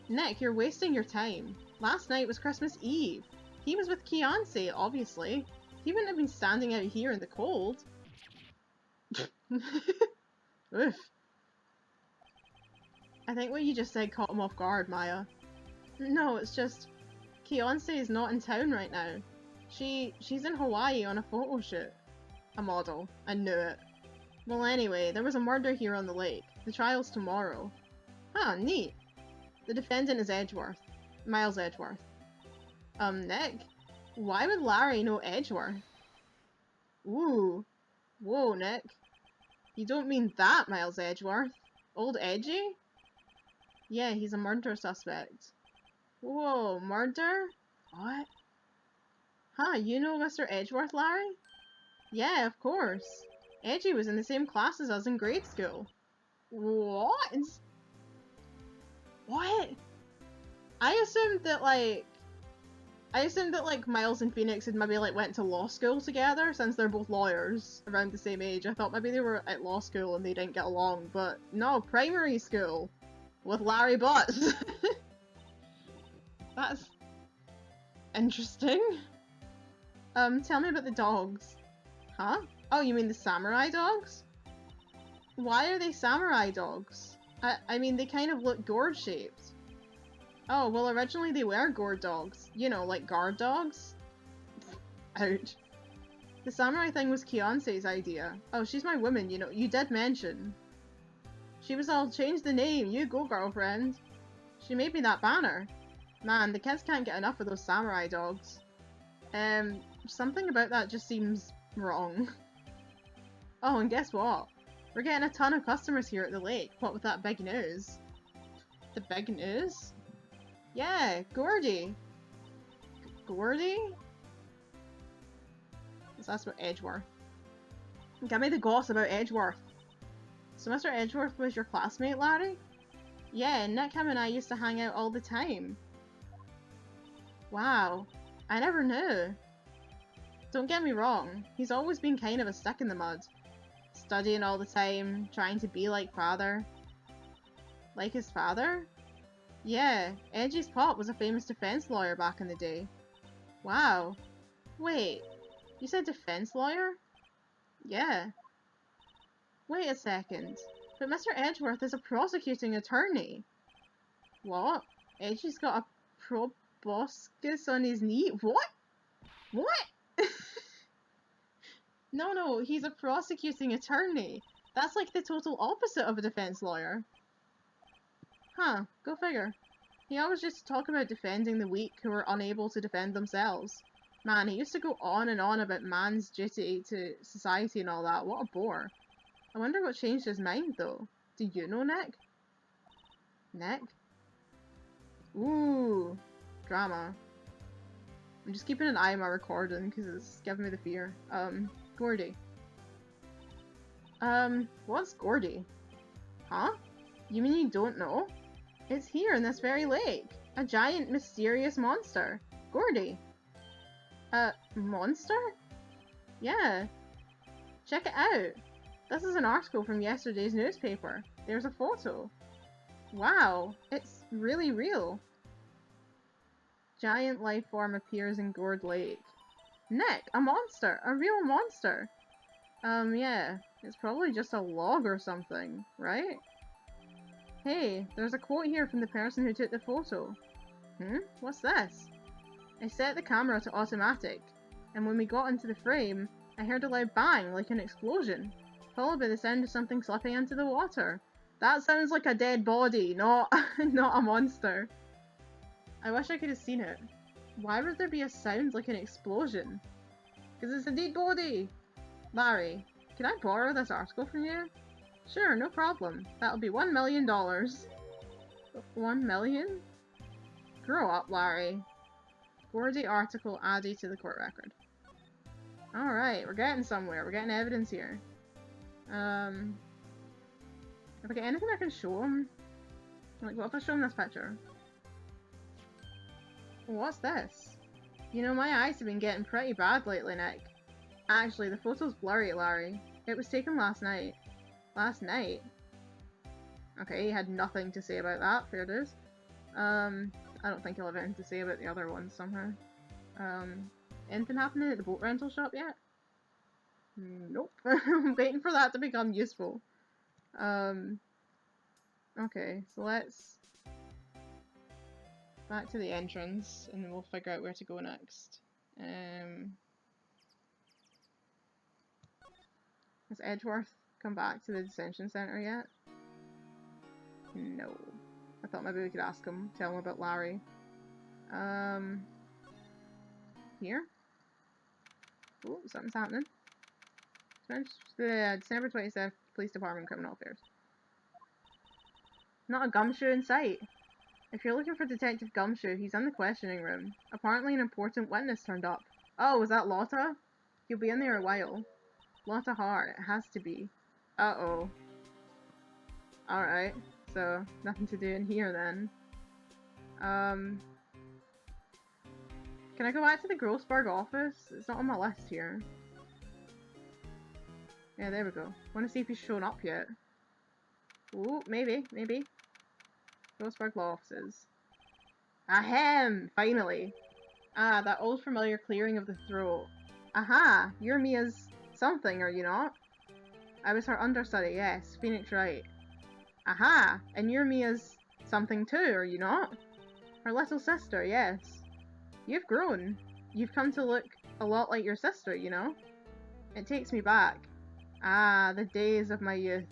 Nick, you're wasting your time. Last night was Christmas Eve. He was with Keonce, obviously. He wouldn't have been standing out here in the cold. Oof. I think what you just said caught him off guard, Maya. No, it's just... Keonce is not in town right now. She's in Hawaii on a photo shoot. A model. I knew it. Well, anyway, there was a murder here on the lake. The trial's tomorrow. Huh, neat. The defendant is Edgeworth. Miles Edgeworth. Nick? Why would Larry know Edgeworth? Ooh. Whoa, Nick. You don't mean that Miles Edgeworth? Old Edgy? Yeah, he's a murder suspect. Whoa, murder? What? Huh, you know Mr. Edgeworth, Larry? Yeah, of course. Edgy was in the same class as us in grade school. What? What? I assumed that, Miles and Phoenix had maybe, went to law school together, since they're both lawyers around the same age. I thought maybe they were at law school and they didn't get along, but no, primary school. With Larry Butts. That's interesting. Tell me about the dogs. Huh? Oh, you mean the samurai dogs? Why are they samurai dogs? I mean, they kind of look gourd-shaped. Oh, well, originally they were gourd dogs. You know, like guard dogs? Ouch. The samurai thing was Keonce's idea. Oh, she's my woman, you know. You did mention. She was all, change the name, you go, girlfriend. She made me that banner. Man, the kids can't get enough of those samurai dogs. Something about that just seems wrong. Oh, and guess what? We're getting a ton of customers here at the lake, what with that big news. The big news? Yeah, Gordy. Gordy? That's about Edgeworth. Give me the goss about Edgeworth. So Mr. Edgeworth was your classmate, Larry? Yeah, Nick, him and I used to hang out all the time. Wow, I never knew. Don't get me wrong, he's always been kind of a stick in the mud. Studying all the time, trying to be like father. Like his father? Yeah, Edgy's pop was a famous defense lawyer back in the day. Wow. Wait, you said defense lawyer? Yeah. Wait a second, but Mr. Edgeworth is a prosecuting attorney. What? Edgy's got a proboscis on his knee? What? What? No, he's a prosecuting attorney. That's like the total opposite of a defense lawyer. Huh, go figure. He always used to talk about defending the weak who are unable to defend themselves. Man, he used to go on and on about man's duty to society and all that. What a bore. I wonder what changed his mind, though. Do you know, Nick? Nick? Ooh, drama. I'm just keeping an eye on my recording because it's giving me the fear. Gordy. What's Gordy? Huh? You mean you don't know? It's here in this very lake. A giant, mysterious monster. Gordy. Monster? Yeah. Check it out! This is an article from yesterday's newspaper. There's a photo. Wow, it's really real. Giant life form appears in Gourd Lake. Nick, a monster! A real monster! Yeah, it's probably just a log or something, right? Hey, there's a quote here from the person who took the photo. What's this? I set the camera to automatic, and when we got into the frame, I heard a loud bang like an explosion, followed by the sound of something slipping into the water. That sounds like a dead body, not a monster. I wish I could have seen it. Why would there be a sound like an explosion? Because it's a dead body! Larry, can I borrow this article from you? Sure, no problem. That'll be $1 million. 1 million? Grow up, Larry. Gordy article added to the court record. Alright, we're getting somewhere. We're getting evidence here. If I get anything I can show him? Like, what if I show him this picture? What's this? You know, my eyes have been getting pretty bad lately, Nick. Actually, the photo's blurry, Larry. It was taken last night. Last night? Okay, he had nothing to say about that, fair dues. I don't think he'll have anything to say about the other ones somehow. Anything happening at the boat rental shop yet? Nope. I'm waiting for that to become useful. Okay, so let's... back to the entrance, and then we'll figure out where to go next. Has Edgeworth come back to the detention center yet? No. I thought maybe we could ask him, tell him about Larry. Here? Oh, something's happening. The December 27th Police Department Criminal Affairs. Not a gumshoe in sight. If you're looking for Detective Gumshoe, he's in the questioning room. Apparently an important witness turned up. Oh, was that Lotta? He'll be in there a while. Lotta Hart, it has to be. Uh-oh. Alright, so nothing to do in here then. Can I go back to the Grossberg office? It's not on my list here. Yeah, there we go. Wanna see if he's shown up yet. Ooh, maybe. Grossberg Law Offices. Ahem! Finally! Ah, that old familiar clearing of the throat. Aha! You're Mia's something, are you not? I was her understudy, yes. Phoenix Wright. Aha! And you're Mia's something too, are you not? Her little sister, yes. You've grown. You've come to look a lot like your sister, you know? It takes me back. Ah, the days of my youth.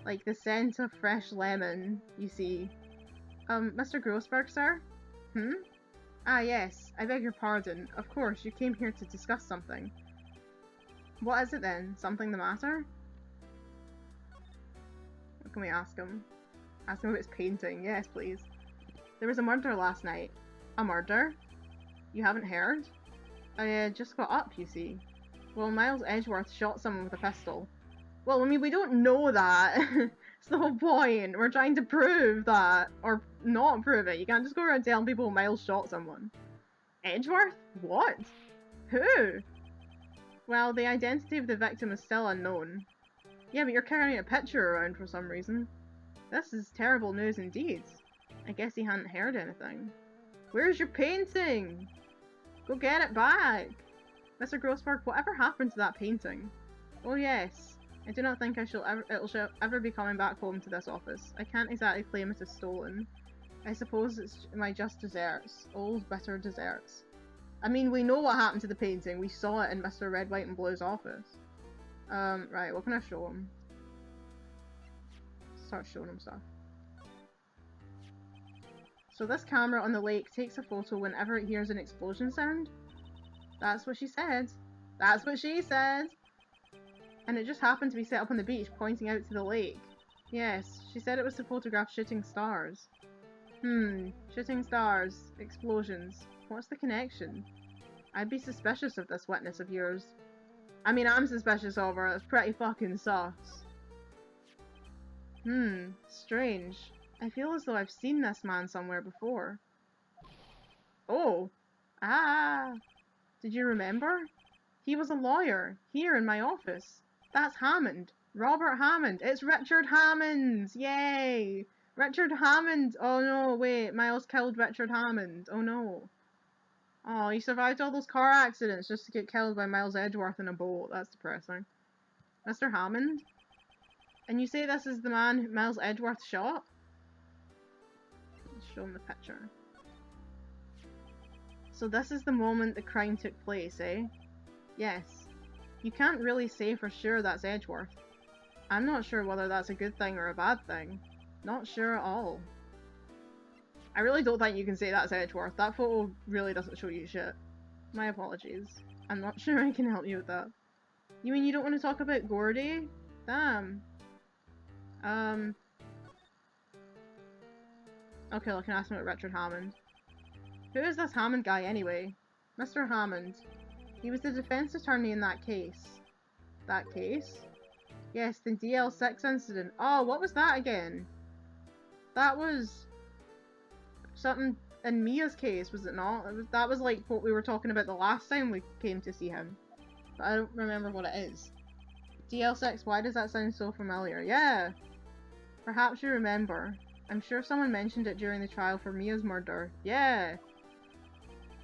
Like the scent of fresh lemon, you see. Mr. Grossberg, sir? Ah, yes. I beg your pardon. Of course, you came here to discuss something. What is it then? Something the matter? What can we ask him? Ask him about his painting. Yes, please. There was a murder last night. A murder? You haven't heard? I just got up, you see. Well, Miles Edgeworth shot someone with a pistol. Well, I mean, we don't know that. It's the whole point. We're trying to prove that. Or not prove it. You can't just go around telling people Miles shot someone. Edgeworth? What? Who? Well, the identity of the victim is still unknown. Yeah, but you're carrying a picture around for some reason. This is terrible news indeed. I guess he hadn't heard anything. Where's your painting? Go get it back! Mr. Grossberg, whatever happened to that painting? Oh yes. I do not think it shall ever be coming back home to this office. I can't exactly claim it as stolen. I suppose it's my just desserts. Old, bitter desserts. I mean, we know what happened to the painting. We saw it in Mr. Red, White and Blue's office. Right, what can I show him? Start showing him stuff. So this camera on the lake takes a photo whenever it hears an explosion sound? That's what she said. That's what she said! And it just happened to be set up on the beach, pointing out to the lake. Yes, she said it was to photograph shooting stars. Shooting stars. Explosions. What's the connection? I'd be suspicious of this witness of yours. I mean, I'm suspicious of her. It's pretty fucking sus. Strange. I feel as though I've seen this man somewhere before. Oh! Ah! Did you remember? He was a lawyer, here in my office. That's Hammond. Robert Hammond. It's Richard Hammond. Yay. Richard Hammond. Oh no, wait. Miles killed Richard Hammond. Oh no. Oh, he survived all those car accidents just to get killed by Miles Edgeworth in a boat. That's depressing. Mr. Hammond? And you say this is the man Miles Edgeworth shot? Let's show him the picture. So this is the moment the crime took place, eh? Yes. You can't really say for sure that's Edgeworth. I'm not sure whether that's a good thing or a bad thing. Not sure at all. I really don't think you can say that's Edgeworth. That photo really doesn't show you shit. My apologies. I'm not sure I can help you with that. You mean you don't want to talk about Gordy? Damn. Okay, I can ask him about Richard Hammond. Who is this Hammond guy anyway? Mr. Hammond. He was the defense attorney in that case. That case? Yes, the Dl6 incident. Oh, what was that again? That was something in Mia's case, was it not? That was like what we were talking about the last time we came to see him. But I don't remember what it is. Dl6, why does that sound so familiar? Yeah! Perhaps you remember. I'm sure someone mentioned it during the trial for Mia's murder. Yeah!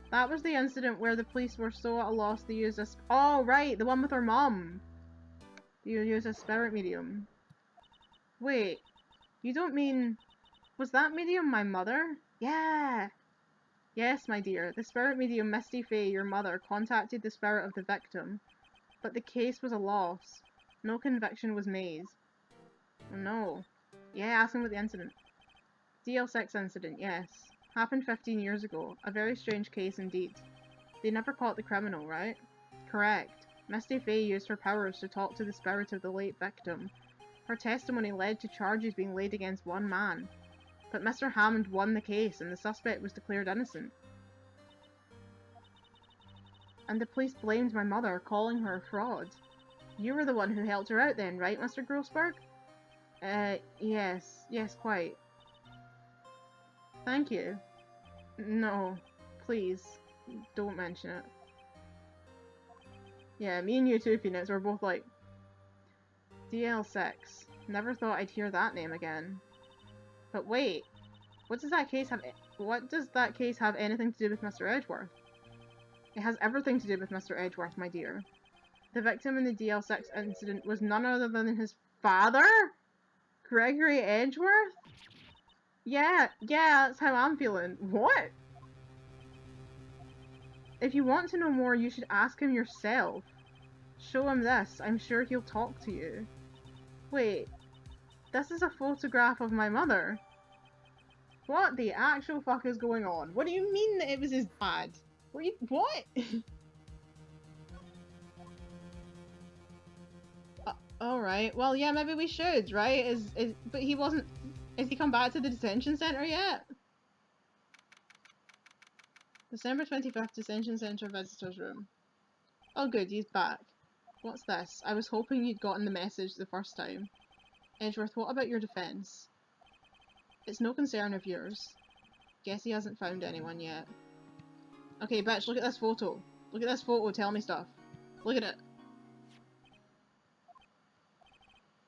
That was the incident where the police were so at a loss they used a oh, right! The one with her mum! You use a spirit medium. Wait. You don't mean... Was that medium my mother? Yeah! Yes, my dear. The spirit medium Misty Faye, your mother, contacted the spirit of the victim. But the case was a loss. No conviction was made. Oh no. Yeah, ask him about the incident. Dl6 incident, yes. Happened 15 years ago. A very strange case indeed. They never caught the criminal, right? Correct. Misty Faye used her powers to talk to the spirit of the late victim. Her testimony led to charges being laid against one man. But Mr. Hammond won the case and the suspect was declared innocent. And the police blamed my mother, calling her a fraud. You were the one who helped her out then, right, Mr. Grossberg? Yes. Yes, quite. Thank you. No, please, don't mention it. Yeah, me and you too, Phoenix, we're both like... Dl6. Never thought I'd hear that name again. But wait, what does that case have anything to do with Mr. Edgeworth? It has everything to do with Mr. Edgeworth, my dear. The victim in the Dl6 incident was none other than his father? Gregory Edgeworth? Yeah, that's how I'm feeling. What? If you want to know more, you should ask him yourself. Show him this. I'm sure he'll talk to you. Wait. This is a photograph of my mother. What the actual fuck is going on? What do you mean that it was his dad? What? Alright. Well, yeah, maybe we should, right? But he wasn't... Has he come back to the detention center yet? December 25th, detention center visitor's room. Oh good, he's back. What's this? I was hoping you'd gotten the message the first time. Edgeworth, what about your defense? It's no concern of yours. Guess he hasn't found anyone yet. Okay, bitch, look at this photo. Look at this photo, tell me stuff. Look at it.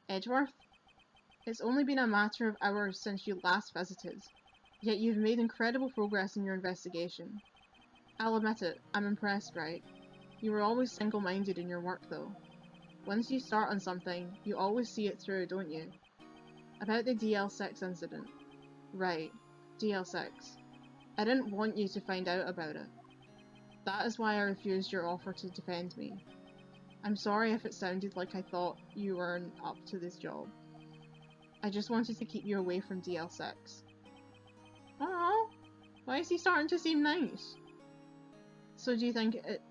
Edgeworth? It's only been a matter of hours since you last visited, yet you've made incredible progress in your investigation. I'll admit it, I'm impressed, Wright. You were always single-minded in your work, though. Once you start on something, you always see it through, don't you? About the Dl6 incident. Right, Dl6. I didn't want you to find out about it. That is why I refused your offer to defend me. I'm sorry if it sounded like I thought you weren't up to this job. I just wanted to keep you away from Dl6. Aww, why is he starting to seem nice? So do you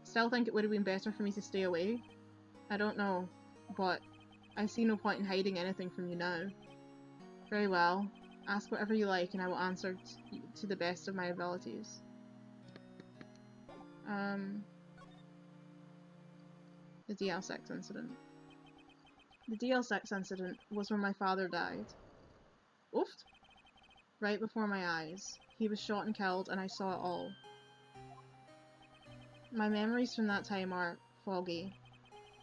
still think it would have been better for me to stay away? I don't know, but I see no point in hiding anything from you now. Very well, ask whatever you like and I will answer to the best of my abilities. The Dl6 incident. The Dl6 incident was when my father died. Oof! Right before my eyes. He was shot and killed and I saw it all. My memories from that time are foggy.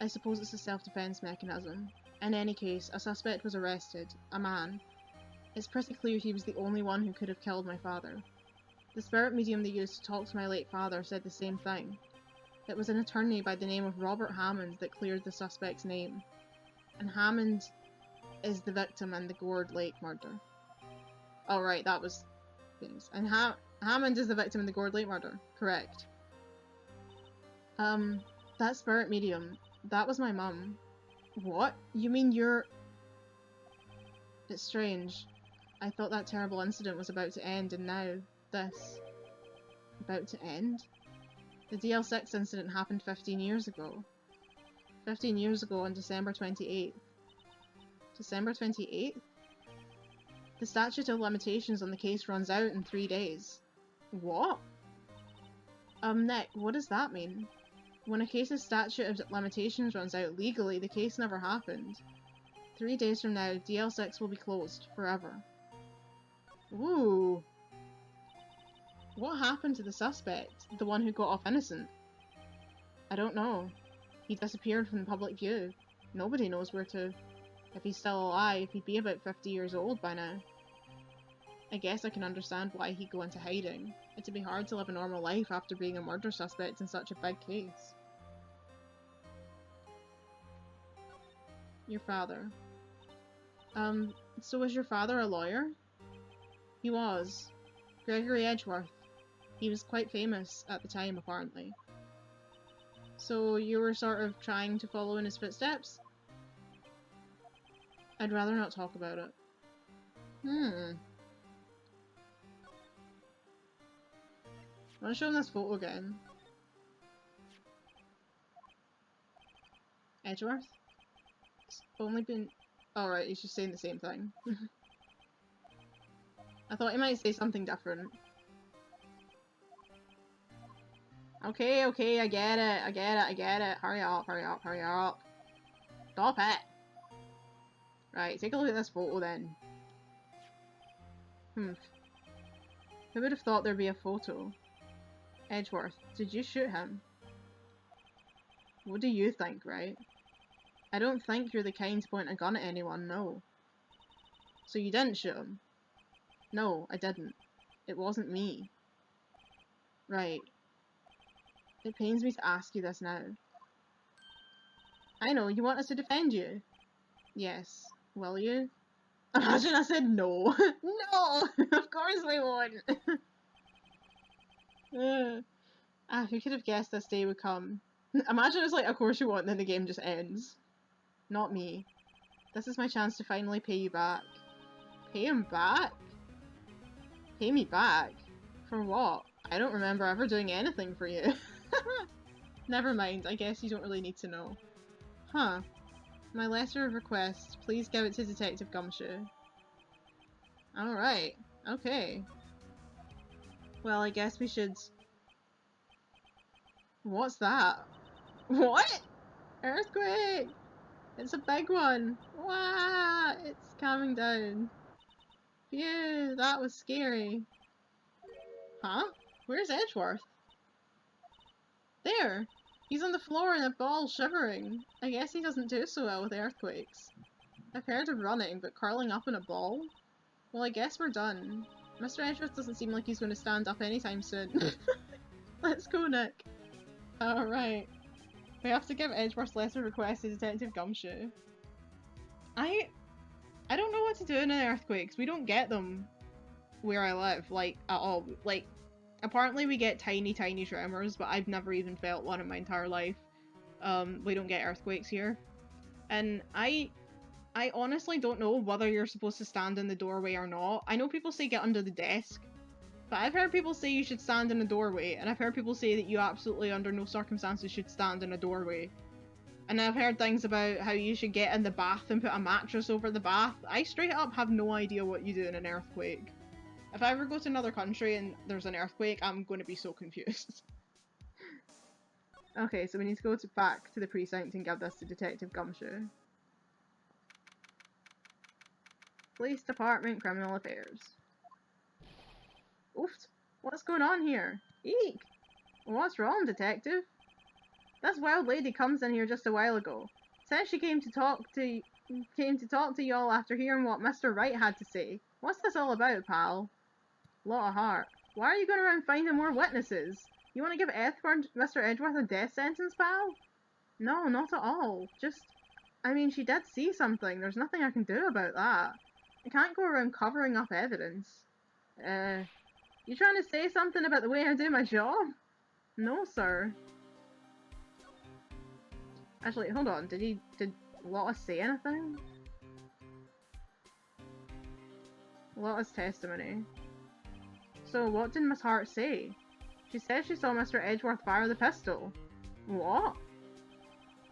I suppose it's a self-defense mechanism. In any case, a suspect was arrested, a man. It's pretty clear he was the only one who could have killed my father. The spirit medium they used to talk to my late father said the same thing. It was an attorney by the name of Robert Hammond that cleared the suspect's name. And Hammond is the victim in the Gourd Lake murder. Oh right, that was things. And Hammond is the victim in the Gourd Lake murder. Correct. That spirit medium, that was my mum. What? You mean you're... It's strange. I thought that terrible incident was about to end, and now, this. About to end? The Dl6 incident happened 15 years ago. 15 years ago on December 28th. December 28th? The statute of limitations on the case runs out in 3 days. What? Nick, what does that mean? When a case's statute of limitations runs out legally, the case never happened. 3 days from now, Dl6 will be closed, forever. Ooh. What happened to the suspect? The one who got off innocent? I don't know. He disappeared from public view. Nobody knows where to... If he's still alive, he'd be about 50 years old by now. I guess I can understand why he'd go into hiding. It'd be hard to live a normal life after being a murder suspect in such a big case. Your father. So was your father a lawyer? He was. Gregory Edgeworth. He was quite famous at the time, apparently. So you were sort of trying to follow in his footsteps? I'd rather not talk about it. I want to show him this photo again. Edgeworth? It's only been... Oh right, he's just saying the same thing. I thought he might say something different. Okay, okay, I get it, I get it, I get it. Hurry up, hurry up, hurry up. Stop it! Right, take a look at this photo then. Who would have thought there'd be a photo? Edgeworth, did you shoot him? What do you think, Wright? I don't think you're the kind to point a gun at anyone, no. So you didn't shoot him? No, I didn't. It wasn't me. Right. It pains me to ask you this now. I know, you want us to defend you? Yes. Will you? Imagine I said no. No! Of course we won't! Who could have guessed this day would come? Imagine it's like, of course you won't, and then the game just ends. Not me. This is my chance to finally pay you back. Pay him back? Pay me back? For what? I don't remember ever doing anything for you. Never mind, I guess you don't really need to know. Huh. My letter of request. Please give it to Detective Gumshoe. Alright. Okay. Well, I guess we should... What's that? What? Earthquake! It's a big one! Wow! It's coming down. Phew, that was scary. Huh? Where's Edgeworth? There! He's on the floor in a ball shivering. I guess he doesn't do so well with earthquakes. I've heard of running, but curling up in a ball? Well, I guess we're done. Mr. Edgeworth doesn't seem like he's going to stand up anytime soon. Let's go, Nick. Alright. We have to give Edgeworth's letter of request to Detective Gumshoe. I don't know what to do in earthquakes. We don't get them where I live, like, at all. Like, apparently we get tiny, tiny tremors, but I've never even felt one in my entire life. We don't get earthquakes here. And I honestly don't know whether you're supposed to stand in the doorway or not. I know people say get under the desk, but I've heard people say you should stand in a doorway, and I've heard people say that you absolutely under no circumstances should stand in a doorway. And I've heard things about how you should get in the bath and put a mattress over the bath. I straight up have no idea what you do in an earthquake. If I ever go to another country and there's an earthquake, I'm going to be so confused. Okay, so we need to go back to the precinct and give this to Detective Gumshoe. Police Department, Criminal Affairs. Oof! What's going on here? Eek! What's wrong, Detective? This wild lady comes in here just a while ago. Says she came to talk to y'all after hearing what Mr. Wright had to say. What's this all about, pal? Lot of heart. Why are you going around finding more witnesses? You want to give Mr. Edgeworth a death sentence, pal? No, not at all. Just, I mean, she did see something. There's nothing I can do about that. I can't go around covering up evidence. You trying to say something about the way I do my job? No, sir. Actually, hold on. Did Lotus say anything? Lotus testimony. So, what did Miss Hart say? She said she saw Mr. Edgeworth fire the pistol. What?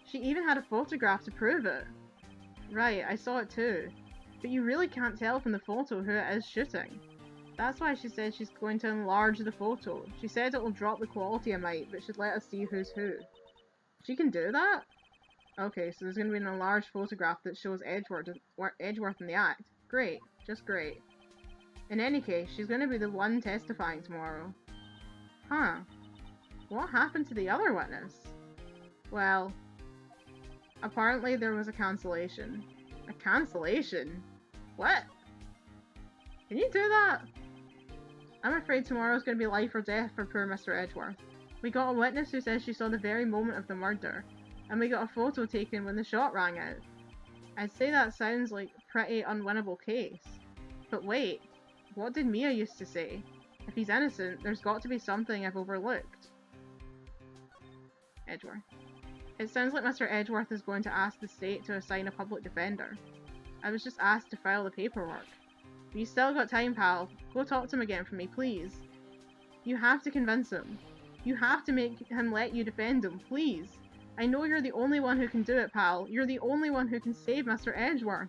She even had a photograph to prove it. Right, I saw it too. But you really can't tell from the photo who it is shooting. That's why she said she's going to enlarge the photo. She said it will drop the quality a mite, but should let us see who's who. She can do that? Okay, so there's going to be an enlarged photograph that shows Edgeworth in the act. Great. Just great. In any case, she's going to be the one testifying tomorrow. Huh. What happened to the other witness? Well, apparently there was a cancellation. A cancellation? What? Can you do that? I'm afraid tomorrow's going to be life or death for poor Mr. Edgeworth. We got a witness who says she saw the very moment of the murder, and we got a photo taken when the shot rang out. I'd say that sounds like a pretty unwinnable case. But wait, what did Mia used to say? If he's innocent, there's got to be something I've overlooked. Edgeworth. It sounds like Mr. Edgeworth is going to ask the state to assign a public defender. I was just asked to file the paperwork. But you still got time, pal. Go talk to him again for me, please. You have to convince him. You have to make him let you defend him, please. I know you're the only one who can do it, pal. You're the only one who can save Mr. Edgeworth.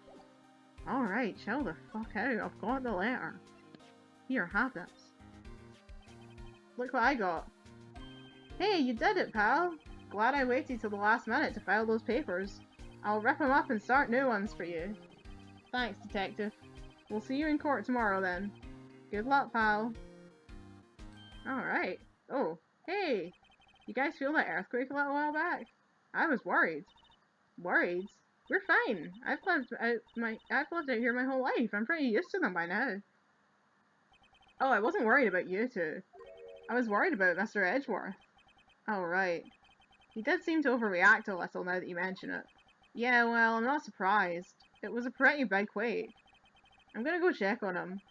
Alright, chill the fuck out. I've got the letter. Here, have this. Look what I got. Hey, you did it, pal. Glad I waited till the last minute to file those papers. I'll rip them up and start new ones for you. Thanks, detective. We'll see you in court tomorrow then. Good luck, pal. Alright. Oh, hey! You guys feel that earthquake a little while back? I was worried. Worried? We're fine. I've lived out here my whole life. I'm pretty used to them by now. Oh, I wasn't worried about you two. I was worried about Mr. Edgeworth. Oh, right. He did seem to overreact a little now that you mention it. Yeah, well, I'm not surprised. It was a pretty big quake. I'm gonna go check on him.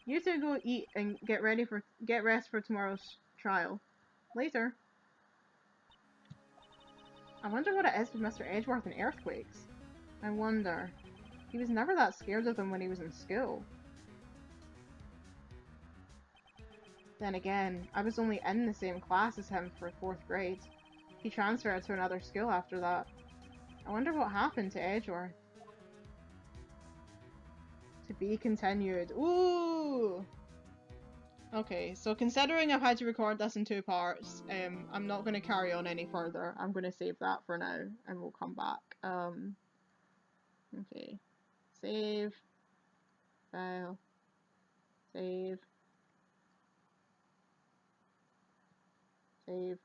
You two go eat and get rest for tomorrow's trial. Later. I wonder what it is with Mr. Edgeworth and earthquakes. I wonder. He was never that scared of them when he was in school. Then again, I was only in the same class as him for 4th grade. He transferred to another school after that. I wonder what happened to Edgeworth. To be continued. Ooh! Okay, so considering I've had to record this in 2 parts, I'm not going to carry on any further. I'm going to save that for now, and we'll come back. Okay. Save. File. Save. Save.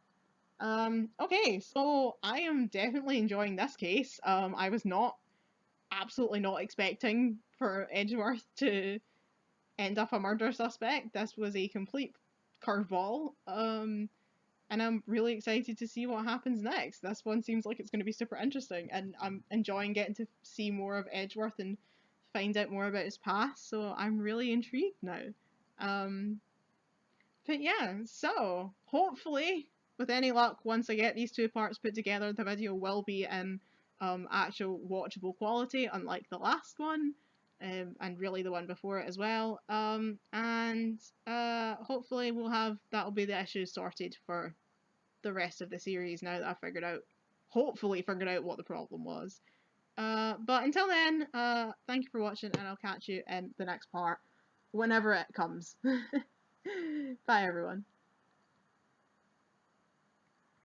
Okay, so I am definitely enjoying this case. I was absolutely not expecting for Edgeworth to end up a murder suspect. This was a complete curveball. And I'm really excited to see what happens next. This one seems like it's going to be super interesting, and I'm enjoying getting to see more of Edgeworth and find out more about his past, so I'm really intrigued now. But yeah, so hopefully, with any luck, once I get these 2 parts put together, the video will be in actual watchable quality, unlike the last one, and really the one before it as well. And hopefully that'll be the issue sorted for the rest of the series now that I've hopefully figured out what the problem was. But until then, thank you for watching, and I'll catch you in the next part, whenever it comes. Bye everyone.